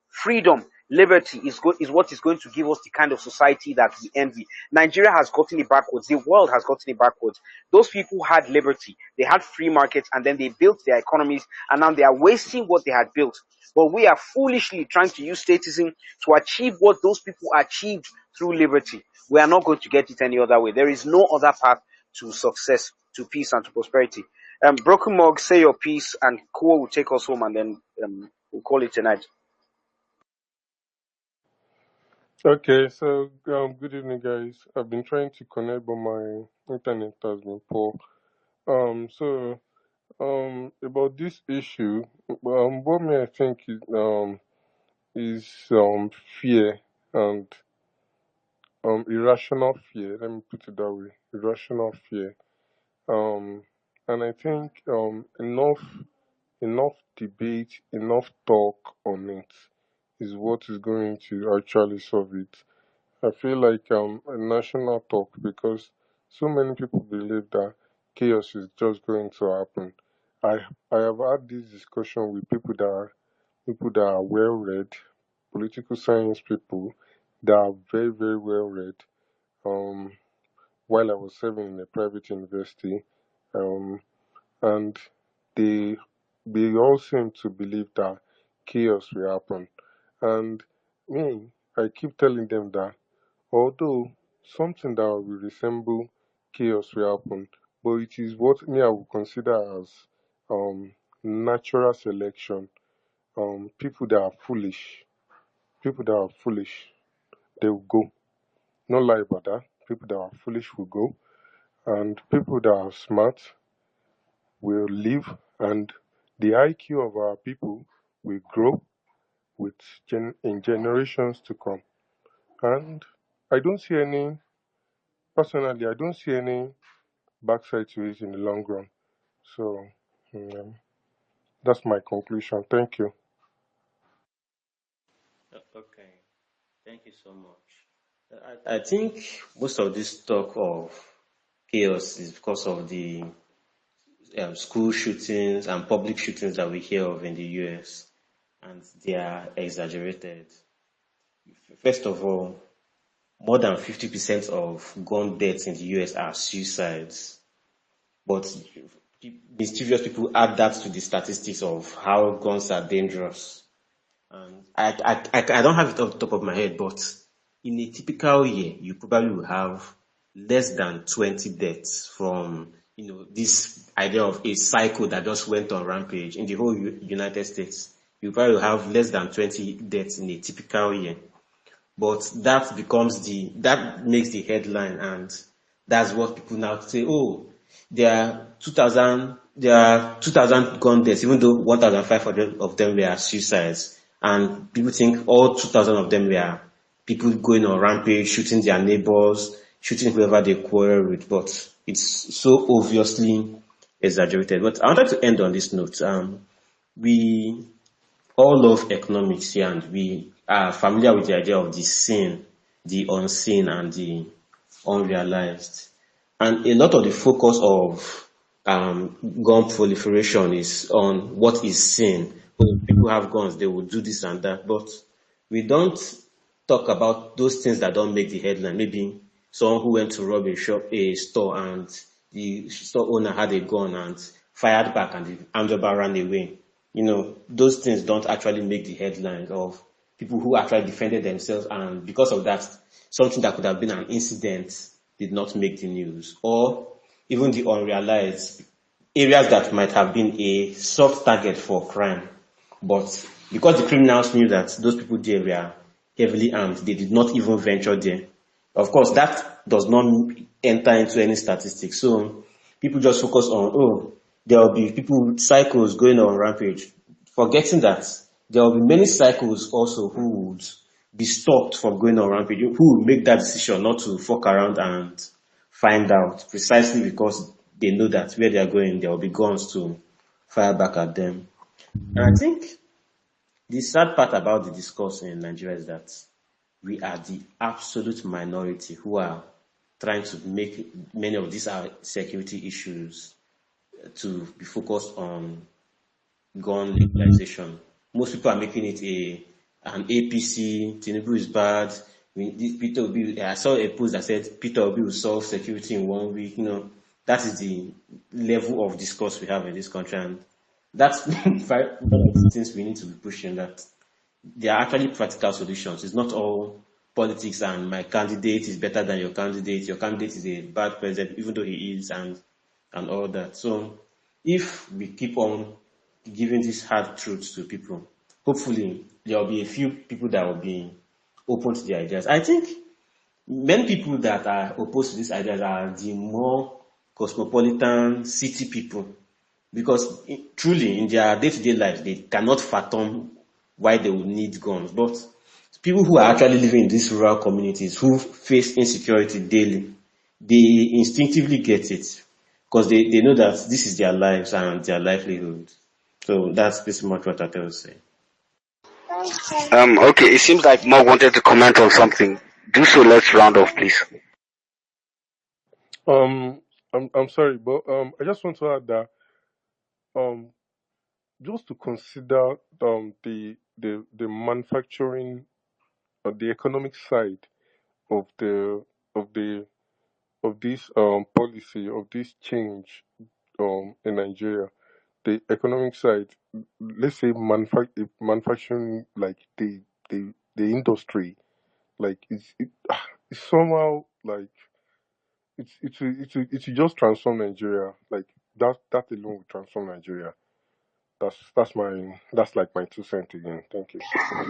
freedom, liberty is what is going to give us the kind of society that we envy. Nigeria has gotten it backwards. The world has gotten it backwards. Those people had liberty, they had free markets, and then they built their economies, and now they are wasting what they had built. But we are foolishly trying to use statism to achieve what those people achieved through liberty. We are not going to get it any other way. There is no other path to success, to peace, and to prosperity. Broken Mug, say your piece, and Koa will take us home, and then we'll call it tonight. Okay, so good evening, guys. I've been trying to connect, but my internet has been poor. So about this issue, what may I think is fear and irrational fear. Let me put it that way, irrational fear. And I think enough debate, enough talk on it is what is going to actually solve it. I feel like a national talk, because so many people believe that chaos is just going to happen. I I have had this discussion with people that are well read, political science people that are very, very well read. Um, while I was serving in a private university, um, and they they all seem to believe that chaos will happen. And me, I keep telling them that although something that will resemble chaos will happen, but it is what me I would consider as um, natural selection. People that are foolish, people that are foolish, they will go. No lie about that. People that are foolish will go, and people that are smart will live, and the IQ of our people will grow with in generations to come. And I don't see any, personally, I don't see any backside to it in the long run. So that's my conclusion. Thank you. Okay, thank you so much. I think most of this talk of chaos is because of the school shootings and public shootings that we hear of in the US, and they are exaggerated. First of all, more than 50% of gun deaths in the US are suicides. But mischievous people add that to the statistics of how guns are dangerous. And I don't have it off the top of my head, but in a typical year, you probably will have less than 20 deaths from this idea of a cycle that just went on rampage in the whole United States. You probably will have less than 20 deaths in a typical year. But that makes the headline, and that's what people now say, oh, there are 2,000 gun deaths, even though 1,500 of them were suicides. And people think all 2,000 of them were people going on rampage, shooting their neighbors, shooting whoever they quarrel with. But it's so obviously exaggerated. But I wanted to end on this note. We all love economics here, and we are familiar with the idea of the seen, the unseen, and the unrealized. And a lot of the focus of gun proliferation is on what is seen. When people have guns, they will do this and that, but we don't talk about those things that don't make the headline. Maybe someone who went to rob a store, and the store owner had a gun and fired back, and the armed robber ran away. Those things don't actually make the headlines of people who actually defended themselves, and because of that, something that could have been an incident did not make the news. Or even the unrealized areas that might have been a soft target for crime, but because the criminals knew that those people there were heavily armed, they did not even venture there. Of course, that does not enter into any statistics. So people just focus on, there will be people, cycles going on rampage, forgetting that there will be many cycles also who would be stopped from going on rampage, who will make that decision not to fuck around and find out, precisely because they know that where they are going, there will be guns to fire back at them. And I think the sad part about the discourse in Nigeria is that we are the absolute minority who are trying to make many of these security issues to be focused on gun legalization. Most people are making it an APC. Tinubu is bad. Peter Obi. I saw a post that said Peter Obi will solve security in 1 week. That is the level of discourse we have in this country, and that's one of the things we need to be pushing. That there are actually practical solutions. It's not all politics and my candidate is better than your candidate. Your candidate is a bad president, even though he is, and all that. So if we keep on giving these hard truths to people, hopefully there will be a few people that will be open to the ideas. I think many people that are opposed to these ideas are the more cosmopolitan city people, because truly in their day-to-day life they cannot fathom why they would need guns. But people who are actually living in these rural communities who face insecurity daily, they instinctively get it because they know that this is their lives and their livelihood. So that's pretty much what I can say. Okay, it seems like Mo wanted to comment on something. Do so. Let's round off, please. I'm sorry, but I just want to add that um, just to consider the manufacturing or the economic side of of the of this policy of this change in Nigeria. The economic side, let's say manufacturing, like the industry, like it's somehow like it's just transform Nigeria. Like that alone will transform Nigeria. That's like my 2 cents again. Thank you.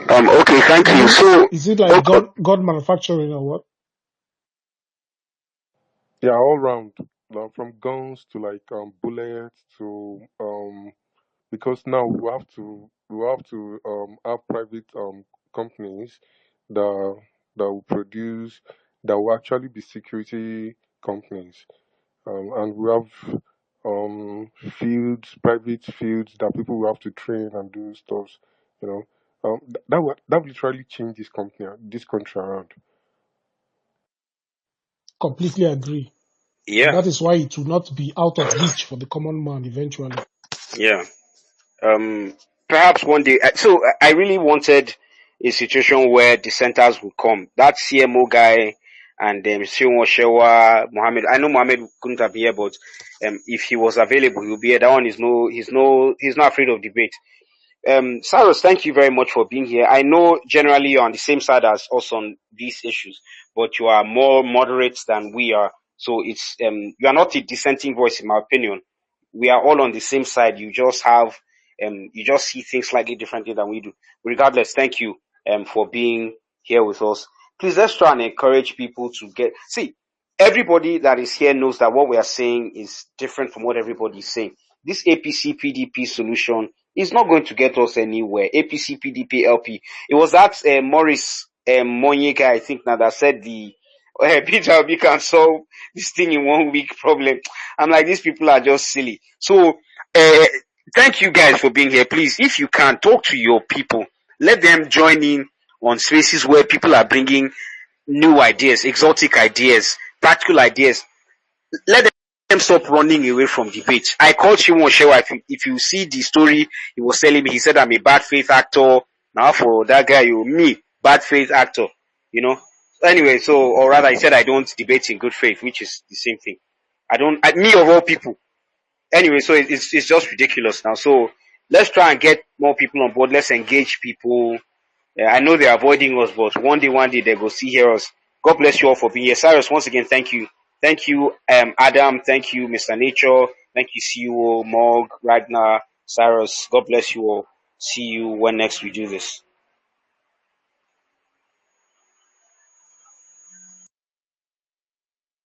Okay, thank You you. mean, So, is it like okay, God manufacturing or what? Yeah, all round, from guns to like bullets to because now we have to have private companies that will produce, that will actually be security companies, and we have private fields that people will have to train and do stuff, you know. That will literally change this country around. Completely agree. And yeah, that is why it will not be out of reach for the common man eventually. yeah. Um, Perhaps one day. So I really wanted a situation where dissenters would come. That CMO guy and Siwon Shewa, Mohammed. I know Mohammed couldn't have been here, but if he was available, he'll be here. That one is no. He's not afraid of debate. Cyrus, thank you very much for being here. I know generally you're on the same side as us on these issues, but you are more moderate than we are. So it's you are not a dissenting voice, in my opinion. We are all on the same side. You just see things slightly differently than we do. Regardless, thank you for being here with us. Please, let's try and encourage people to get see. Everybody that is here knows that what we are saying is different from what everybody is saying. This APC PDP solution is not going to get us anywhere. APC PDP LP. It was that Morris Monye guy, I think, now that said the Peter Obi can solve this thing in 1 week problem. I'm like, these people are just silly. So, thank you guys for being here. Please, if you can, talk to your people. Let them join in on spaces where people are bringing new ideas, exotic ideas, practical ideas. Let them stop running away from debate. I called Shimon Shewa. If you see the story he was telling me, he said I'm a bad faith actor. Now for that guy, me, bad faith actor. You know. Anyway, or rather, he said I don't debate in good faith, which is the same thing. Me of all people. Anyway, so it's just ridiculous now. So let's try and get more people on board. Let's engage people. I know they're avoiding us, but one day they go see hear us. God bless you all for being here. Cyrus, once again, thank you. Thank you, Adam. Thank you, Mr. Nature. Thank you, CEO, Mog, Ragnar, Cyrus. God bless you all. See you when next we do this.